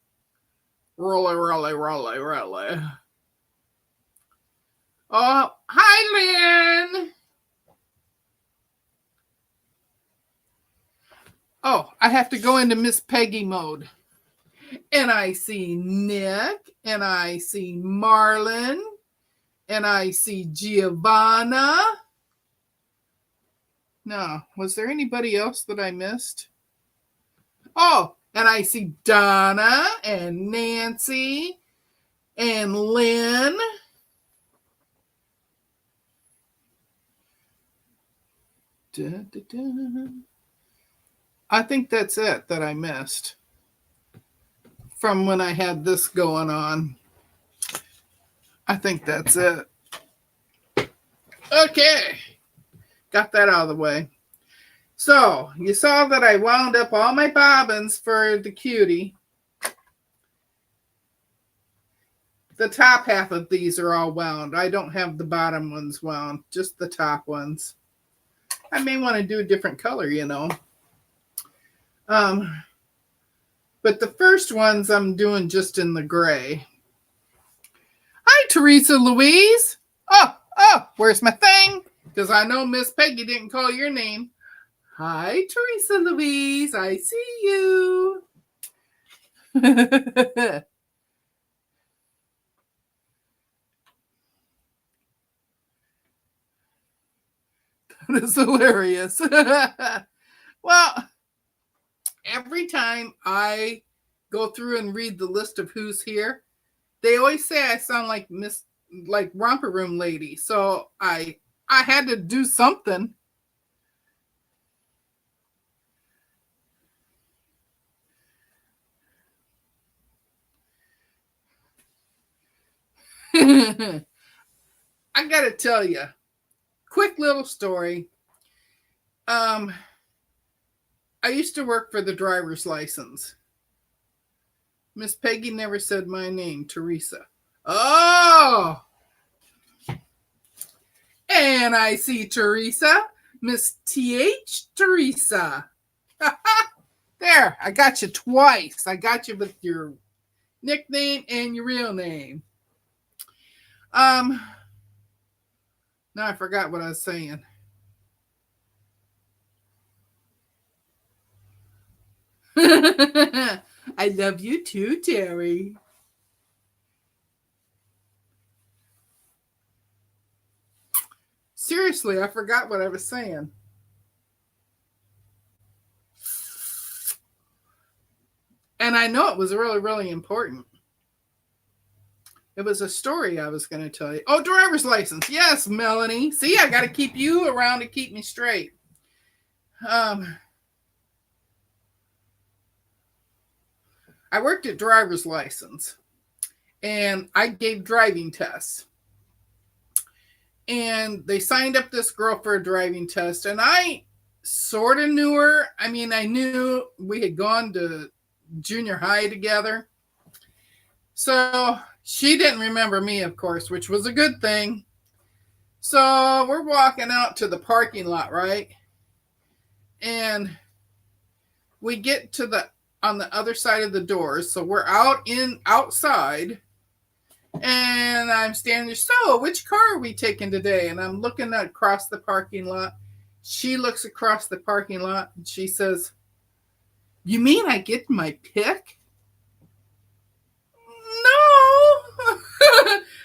Really, really, really, really. Oh, hi, Lynn. Oh, I have to go into Miss Peggy mode. And I see Nick, and I see Marlon, and I see Giovanna. No, was there anybody else that I missed? Oh, and I see Donna and Nancy and Lynn. Da, da, da. I think that's it that I missed from when I had this going on. I think that's it. Okay. Got that out of the way. So, you saw that I wound up all my bobbins for the cutie. The top half of these are all wound. I don't have the bottom ones wound, just the top ones. I may want to do a different color, you know. But the first ones I'm doing just in the gray. Hi, Teresa Louise. Oh, where's my thing? Because I know Miss Peggy didn't call your name. Hi, Teresa Louise. I see you. That is hilarious. Well, every time I go through and read the list of who's here, they always say I sound like Romper Room Lady. So I had to do something. I gotta tell you, quick little story. I used to work for the driver's license. Miss Peggy never said my name, Teresa. Oh! And I see Teresa, Miss T.H. Teresa. There, I got you twice. I got you with your nickname and your real name. Now I forgot what I was saying. I love you too, Terry. Seriously, I forgot what I was saying. And I know it was really, really important. It was a story I was going to tell you. Oh, driver's license. Yes, Melanie. See, I got to keep you around to keep me straight. I worked at driver's license and I gave driving tests. And they signed up this girl for a driving test, and I sort of knew her. I mean, I knew we had gone to junior high together. So she didn't remember me, of course, which was a good thing. So we're walking out to the parking lot, right? And we get to on the other side of the doors. So we're outside. And I'm standing there, so which car are we taking today? And I'm looking across the parking lot. She looks across the parking lot and she says, "You mean I get my pick?" No.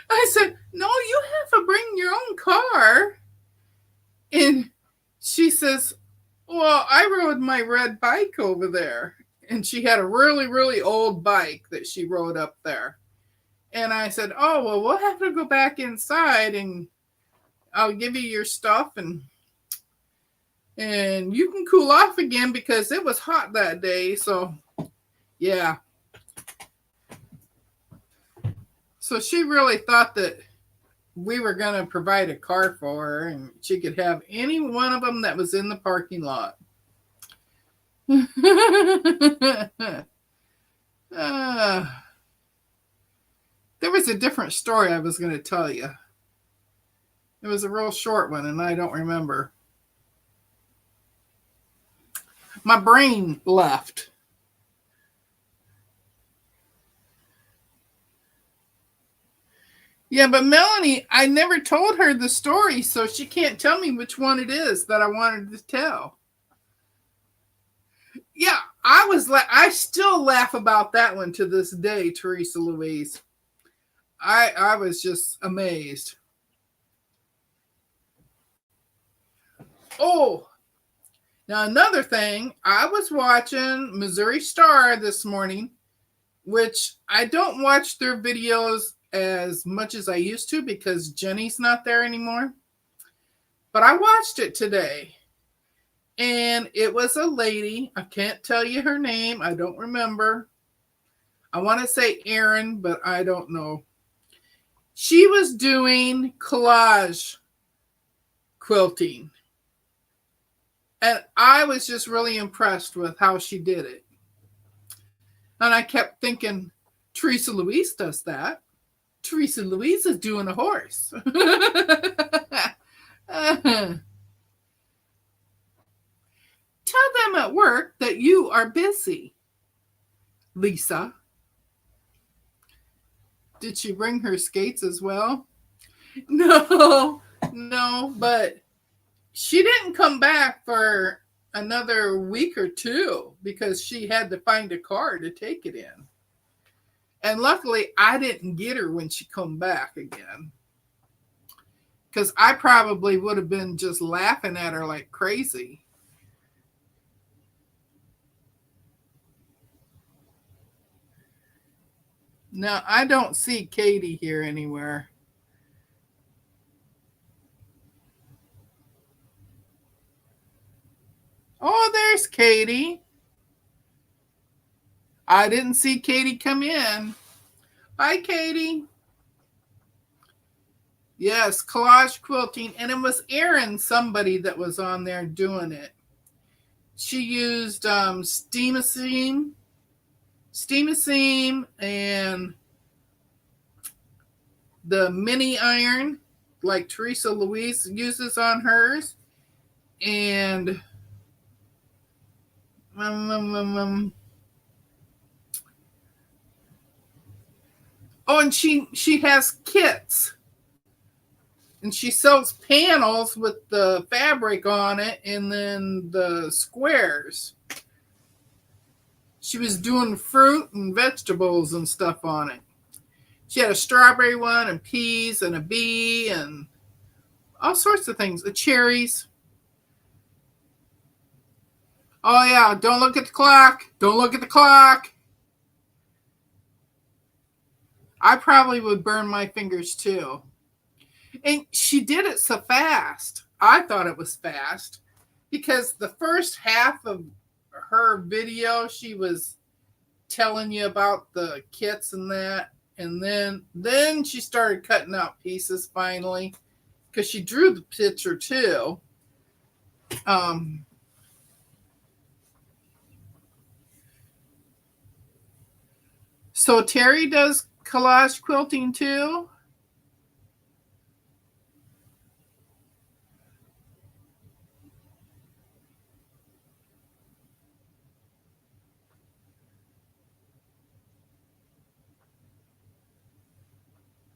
I said, "No, you have to bring your own car." And she says, "Well, I rode my red bike over there." And she had a really, really old bike that she rode up there. And I said, "Oh, well, we'll have to go back inside and I'll give you your stuff and you can cool off again because it was hot that day." So, yeah. So she really thought that we were going to provide a car for her and she could have any one of them that was in the parking lot. There was a different story I was going to tell you. It was a real short one, and I don't remember. My brain left. Yeah, but Melanie, I never told her the story, so she can't tell me which one it is that I wanted to tell. Yeah, I still laugh about that one to this day, Teresa Louise. I was just amazed. Oh, now another thing, I was watching Missouri Star this morning, which I don't watch their videos as much as I used to because Jenny's not there anymore. But I watched it today. And it was a lady. I can't tell you her name. I don't remember. I want to say Erin, but I don't know. She was doing collage quilting. And I was just really impressed with how she did it. And I kept thinking, Teresa Louise does that. Teresa Louise is doing a horse. Tell them at work that you are busy, Lisa. Did she bring her skates as well? No, but she didn't come back for another week or two because she had to find a car to take it in. And luckily, I didn't get her when she come back again. Because I probably would have been just laughing at her like crazy. Now, I don't see Katie here anywhere. Oh, there's Katie. I didn't see Katie come in. Hi, Katie. Yes, collage quilting. And it was Erin, somebody that was on there doing it. She used steam a seam, and the mini iron like Teresa Louise uses on hers. And and she has kits. And she sells panels with the fabric on it and then the squares. She was doing fruit and vegetables and stuff on it. She had a strawberry one and peas and a bee and all sorts of things. The cherries. Oh, yeah. Don't look at the clock. Don't look at the clock. I probably would burn my fingers too. And she did it so fast. I thought it was fast because the first half of her video, she was telling you about the kits and that. And then she started cutting out pieces finally because she drew the picture too. So Terry does collage quilting too.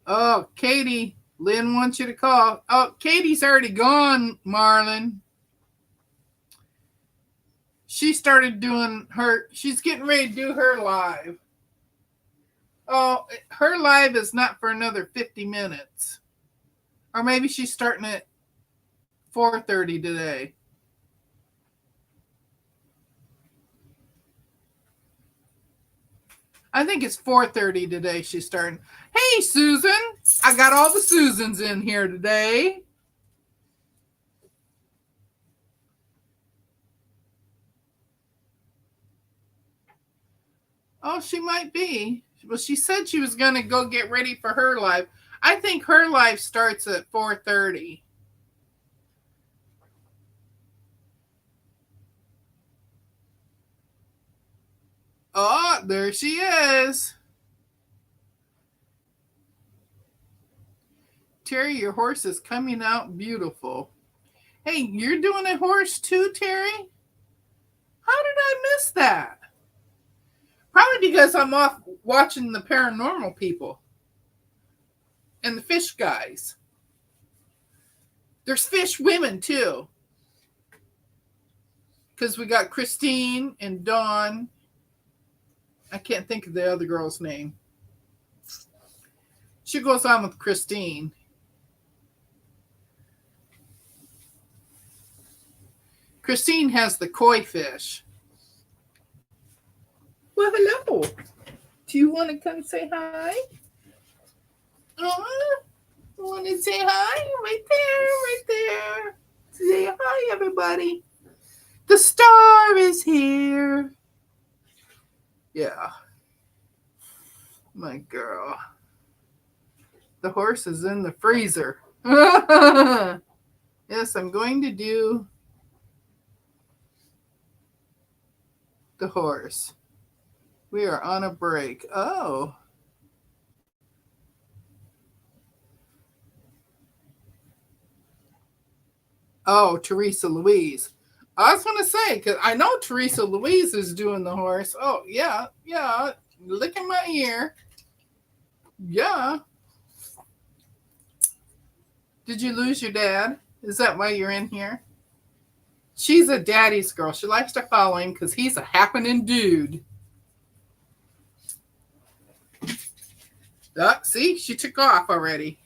Oh, Katie, Lynn wants you to call. Oh, Katie's already gone, Marlon. She started doing she's getting ready to do her live. Oh, her live is not for another 50 minutes. Or maybe she's starting at 4:30 today. I think it's 4:30 today she's starting. Hey, Susan. I got all the Susans in here today. Oh, she might be. Well, she said she was going to go get ready for her live. I think her live starts at 4:30. Oh, there she is. Terry, your horse is coming out beautiful. Hey, you're doing a horse too, Terry? How did I miss that? Probably because I'm off watching the paranormal people and the fish guys. There's fish women too. Because we got Christine and Dawn. I can't think of the other girl's name. She goes on with Christine. Christine has the koi fish. Well, hello. Do you want to come say hi? You want to say hi? Right there. Say hi, everybody. The star is here. Yeah. My girl. the horse is in the freezer. Yes, I'm going to do the horse. We are on a break. Oh, Teresa Louise. I was going to say, because I know Teresa Louise is doing the horse. Oh, yeah, yeah. Look in my ear. Yeah. Did you lose your dad? Is that why you're in here? She's a daddy's girl. She likes to follow him because he's a happening dude. See, she took off already.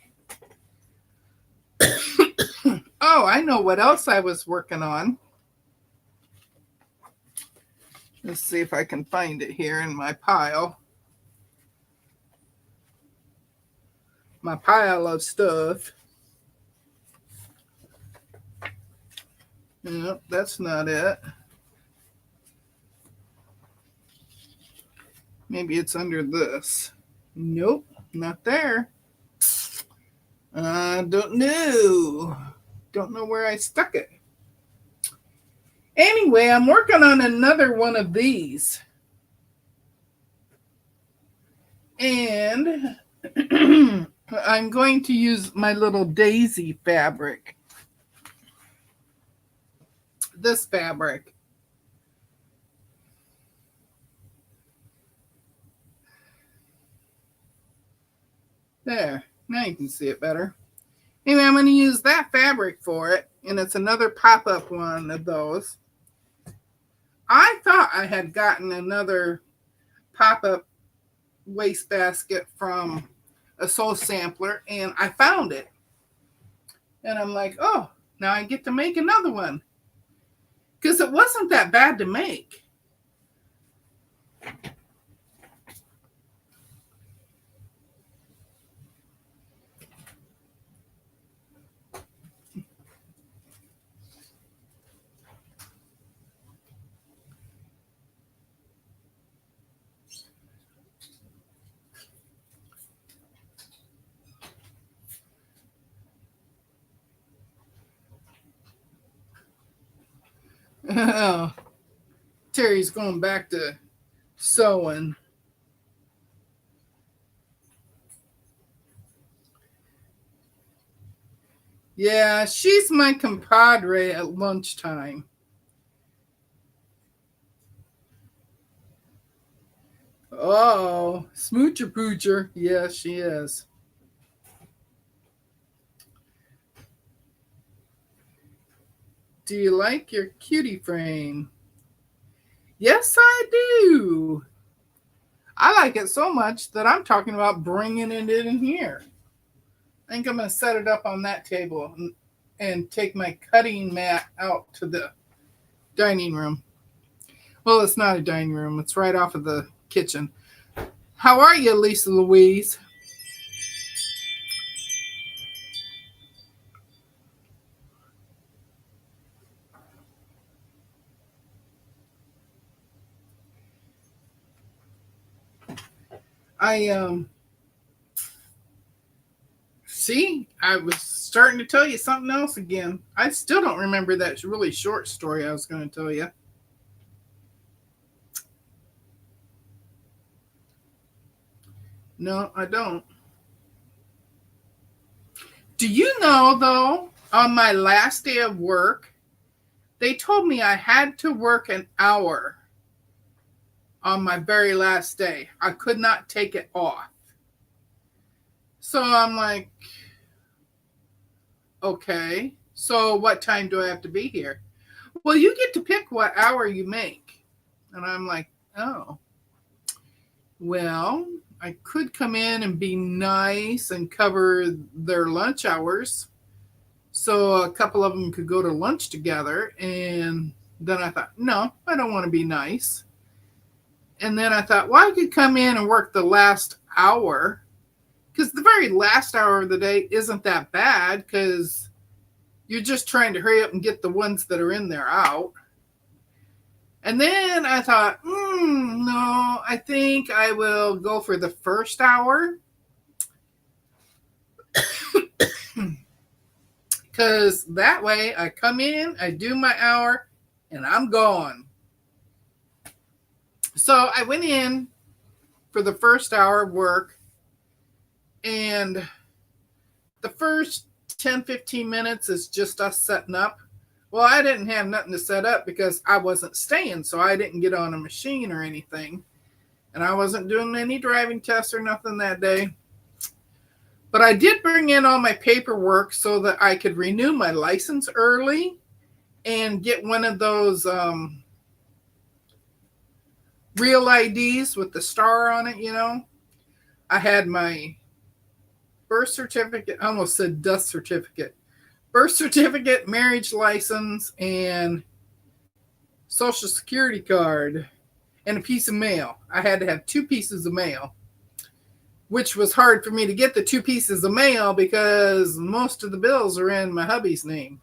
Oh, I know what else I was working on. Let's see if I can find it here in my pile. My pile of stuff. Nope, that's not it. Maybe it's under this. Nope, not there. Don't know. Don't know where I stuck it. Anyway, I'm working on another one of these. And I'm going to use my little daisy fabric. This fabric. There. Now you can see it better. Anyway, I'm going to use that fabric for it. And it's another pop-up one of those. I thought I had gotten another pop-up wastebasket from a soul sampler. And I found it. And I'm like, oh, now I get to make another one. Because it wasn't that bad to make. Oh, Terry's going back to sewing. Yeah, she's my compadre at lunchtime. Oh, smoocher poocher. Yes, she is. Do you like your cutie frame? Yes, I do. I like it so much that I'm talking about bringing it in here. I think I'm going to set it up on that table and take my cutting mat out to the dining room. Well, it's not a dining room. It's right off of the kitchen. How are you, Lisa Louise? See, I was starting to tell you something else again. I still don't remember that really short story I was going to tell you. No, I don't. Do you know, though, on my last day of work, they told me I had to work an hour on my very last day. I could not take it off. So I'm like, okay, so what time do I have to be here? Well, you get to pick what hour you make. And I'm like, oh, well, I could come in and be nice and cover their lunch hours. So a couple of them could go to lunch together. And then I thought, no, I don't want to be nice. And then I thought, well, I could come in and work the last hour. Because the very last hour of the day isn't that bad because you're just trying to hurry up and get the ones that are in there out. And then I thought, no, I think I will go for the first hour. because that way I come in, I do my hour, and I'm gone. So I went in for the first hour of work, and the first 10-15 minutes is just us setting up. Well, I didn't have nothing to set up because I wasn't staying, so I didn't get on a machine or anything. And I wasn't doing any driving tests or nothing that day. But I did bring in all my paperwork so that I could renew my license early and get one of those real IDs with the star on it, you know. I had my birth certificate, I almost said death certificate, birth certificate, marriage license, and social security card, and a piece of mail. I had to have 2 pieces of mail, which was hard for me to get the 2 pieces of mail because most of the bills are in my hubby's name.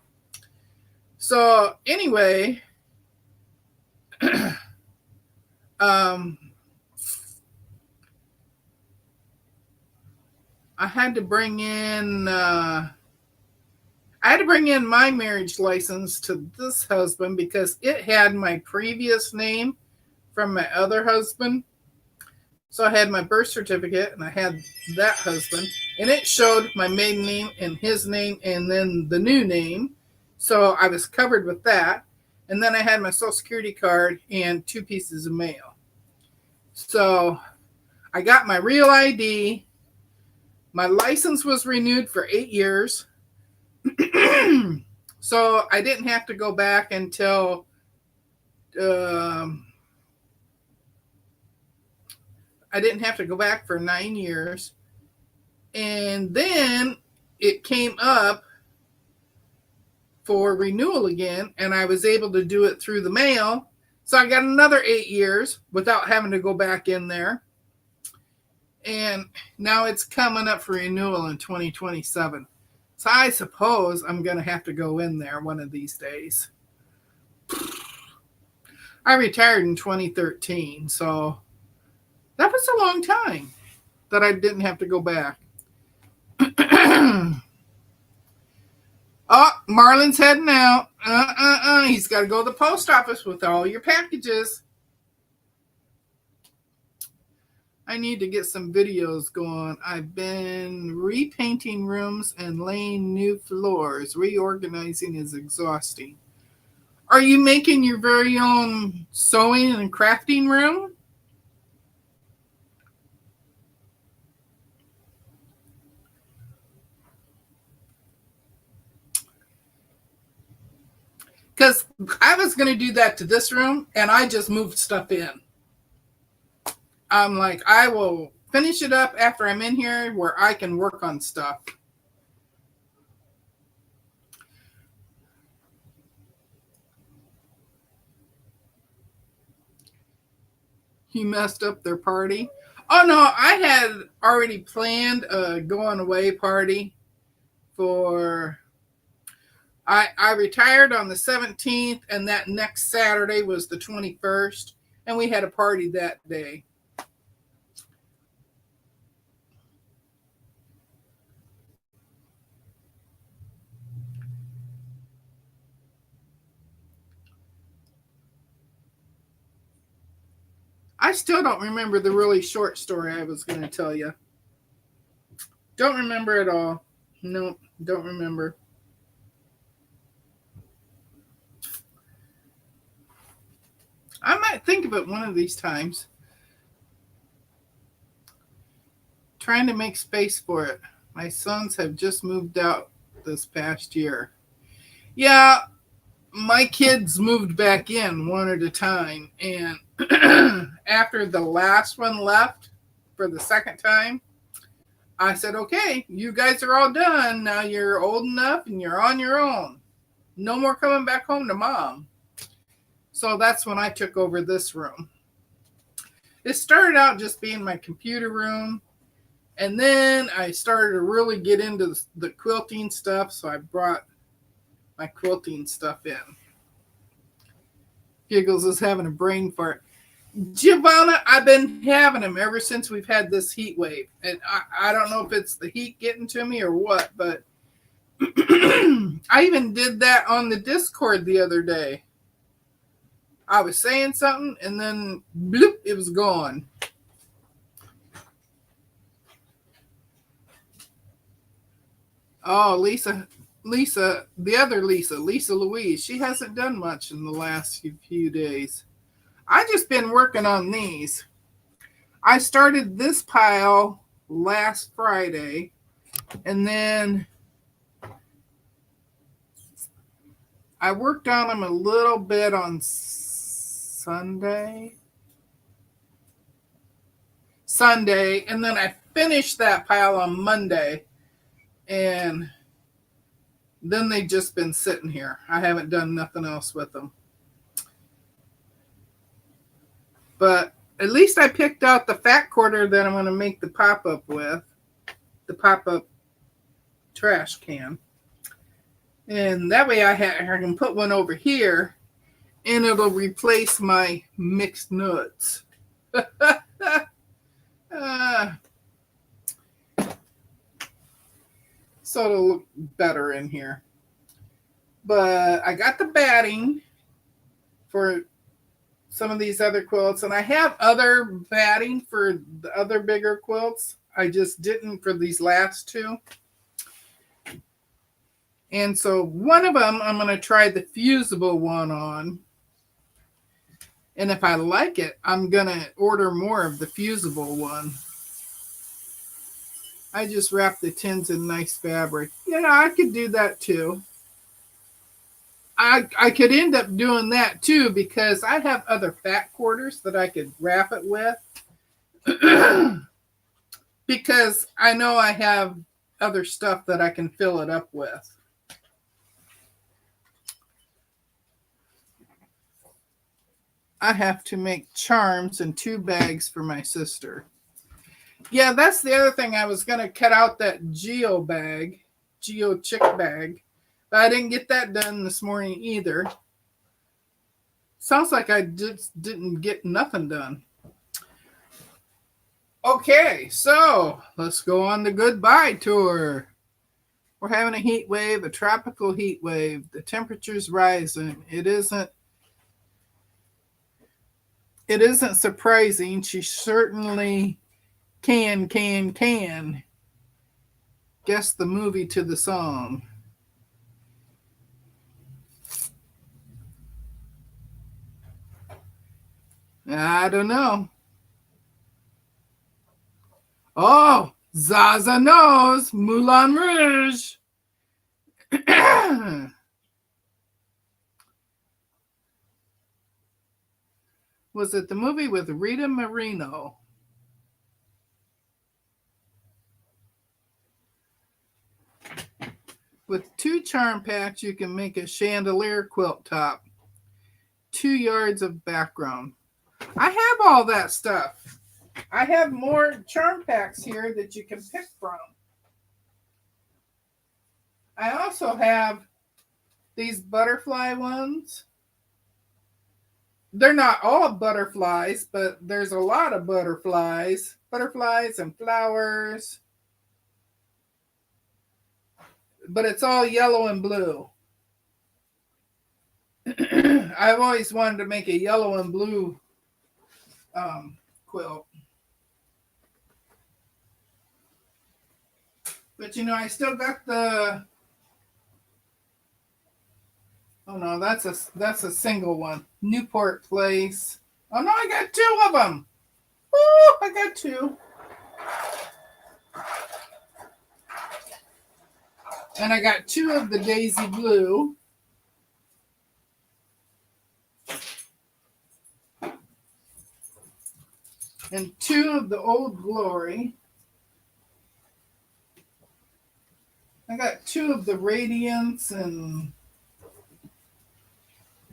So anyway, I had to bring in my marriage license to this husband because it had my previous name from my other husband. So I had my birth certificate and I had that husband, and it showed my maiden name and his name and then the new name. So I was covered with that. And then I had my social security card and 2 pieces of mail. So I got my real ID. My license was renewed for 8 years. So I didn't have to go back until I didn't have to go back for 9 years. And then it came up for renewal again, and I was able to do it through the mail. So I got another 8 years without having to go back in there. And now it's coming up for renewal in 2027. So I suppose I'm going to have to go in there one of these days. I retired in 2013, so that was a long time that I didn't have to go back. Oh, Marlon's heading out. He's got to go to the post office with all your packages. I need to get some videos going. I've been repainting rooms and laying new floors. Reorganizing is exhausting. Are you making your very own sewing and crafting room? Because I was going to do that to this room, and I just moved stuff in. I'm like, I will finish it up after I'm in here where I can work on stuff. You messed up their party? Oh, no, I had already planned a going away party for... I retired on the 17th, and that next Saturday was the 21st, and we had a party that day. I still don't remember the really short story I was going to tell you. Don't remember at all. Nope, don't remember. I might think of it one of these times. Trying to make space for it. My sons have just moved out this past year. Yeah, my kids moved back in one at a time. And after the last one left for the second time, I said, okay, you guys are all done. Now you're old enough and you're on your own. No more coming back home to mom. So that's when I took over this room. It started out just being my computer room. And then I started to really get into the quilting stuff. So I brought my quilting stuff in. Giggles is having a brain fart. Giovanna, I've been having them ever since we've had this heat wave. And I don't know if it's the heat getting to me or what, but I even did that on the Discord the other day. I was saying something and then bloop, it was gone. Oh, Lisa, the other Lisa Louise, she hasn't done much in the last few days. I just been working on these. I started this pile last Friday, and then I worked on them a little bit on Sunday, and then I finished that pile on Monday, and then they've just been sitting here. I haven't done nothing else with them. But at least I picked out the fat quarter that I'm going to make the pop-up with, the pop-up trash can. And that way I can put one over here, and it'll replace my mixed nuts. So it'll look better in here. But I got the batting for some of these other quilts, and I have other batting for the other bigger quilts. I just didn't for these last two. And so one of them, I'm going to try the fusible one on. And if I like it, I'm going to order more of the fusible one. I just wrap the tins in nice fabric. Yeah, I could do that too. I could end up doing that too because I have other fat quarters that I could wrap it with. Because I know I have other stuff that I can fill it up with. I have to make charms and 2 bags for my sister. Yeah, that's the other thing. I was going to cut out that Geo chick bag. But I didn't get that done this morning either. Sounds like I just didn't get nothing done. Okay, so let's go on the goodbye tour. We're having a heat wave, a tropical heat wave. The temperature's rising. It isn't surprising. She certainly can guess the movie to the song. I don't know. Oh, Zaza knows. Moulin Rouge. Was it the movie with Rita Moreno? With 2 charm packs, you can make a chandelier quilt top. 2 yards of background. I have all that stuff. I have more charm packs here that you can pick from. I also have these butterfly ones. They're not all butterflies, but there's a lot of butterflies. Butterflies and flowers. But it's all yellow and blue. I've always wanted to make a yellow and blue quilt. But I still got the... Oh no, that's a single one. Newport Place. Oh no, I got 2 of them. Oh, I got 2. And I got 2 of the Daisy Blue. And 2 of the Old Glory. I got 2 of the Radiance and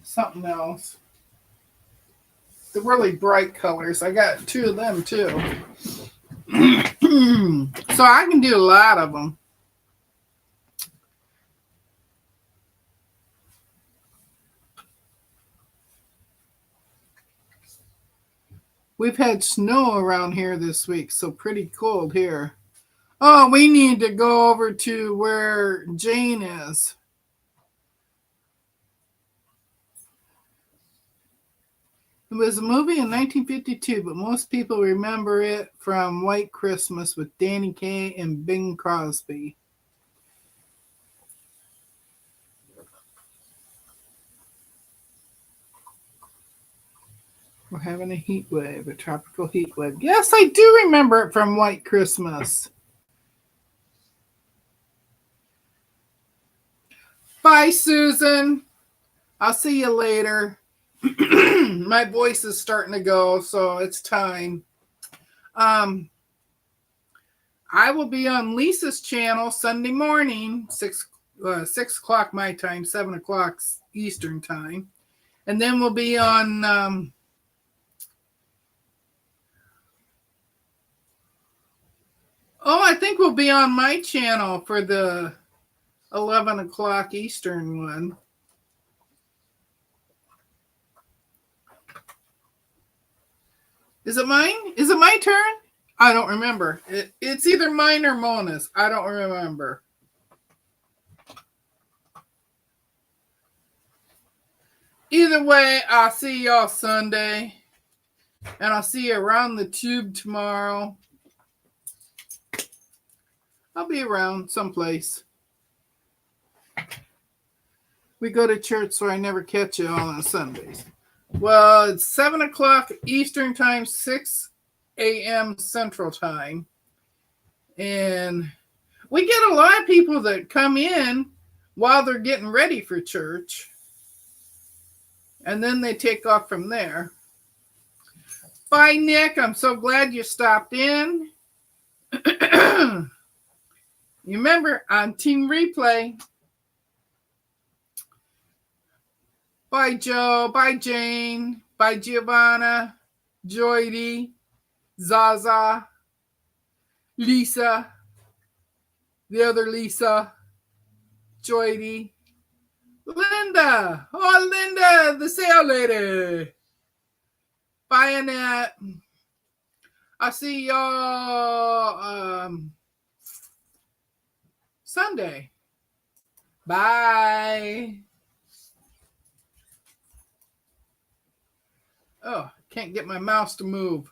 something else. The really bright colors. I got 2 of them too. So I can do a lot of them. We've had snow around here this week, so pretty cold here. Oh, we need to go over to where Jane is. It was a movie in 1952, but most people remember it from White Christmas with Danny Kaye and Bing Crosby. We're having a heat wave, a tropical heat wave. Yes, I do remember it from White Christmas. Bye, Susan. I'll see you later. My voice is starting to go, so it's time. I will be on Lisa's channel Sunday morning, 6 o'clock my time, 7 o'clock Eastern time. And then we'll be on I think we'll be on my channel for the 11 o'clock Eastern one. Is it mine? Is it my turn? I don't remember. It's either mine or Mona's. I don't remember. Either way, I'll see y'all Sunday. And I'll see you around the tube tomorrow. I'll be around someplace. We go to church, so I never catch you all on Sundays. Well, it's 7 o'clock Eastern time, 6 a.m. Central time. And we get a lot of people that come in while they're getting ready for church. And then they take off from there. Bye, Nick. I'm so glad you stopped in. You remember, on Team Replay. Bye, Joe. Bye, Jane. Bye, Giovanna. Joydy. Zaza. Lisa. The other Lisa. Joydy. Linda. Oh, Linda, the sale lady. Bye, Annette. I'll see y'all Sunday. Bye. Oh, can't get my mouse to move.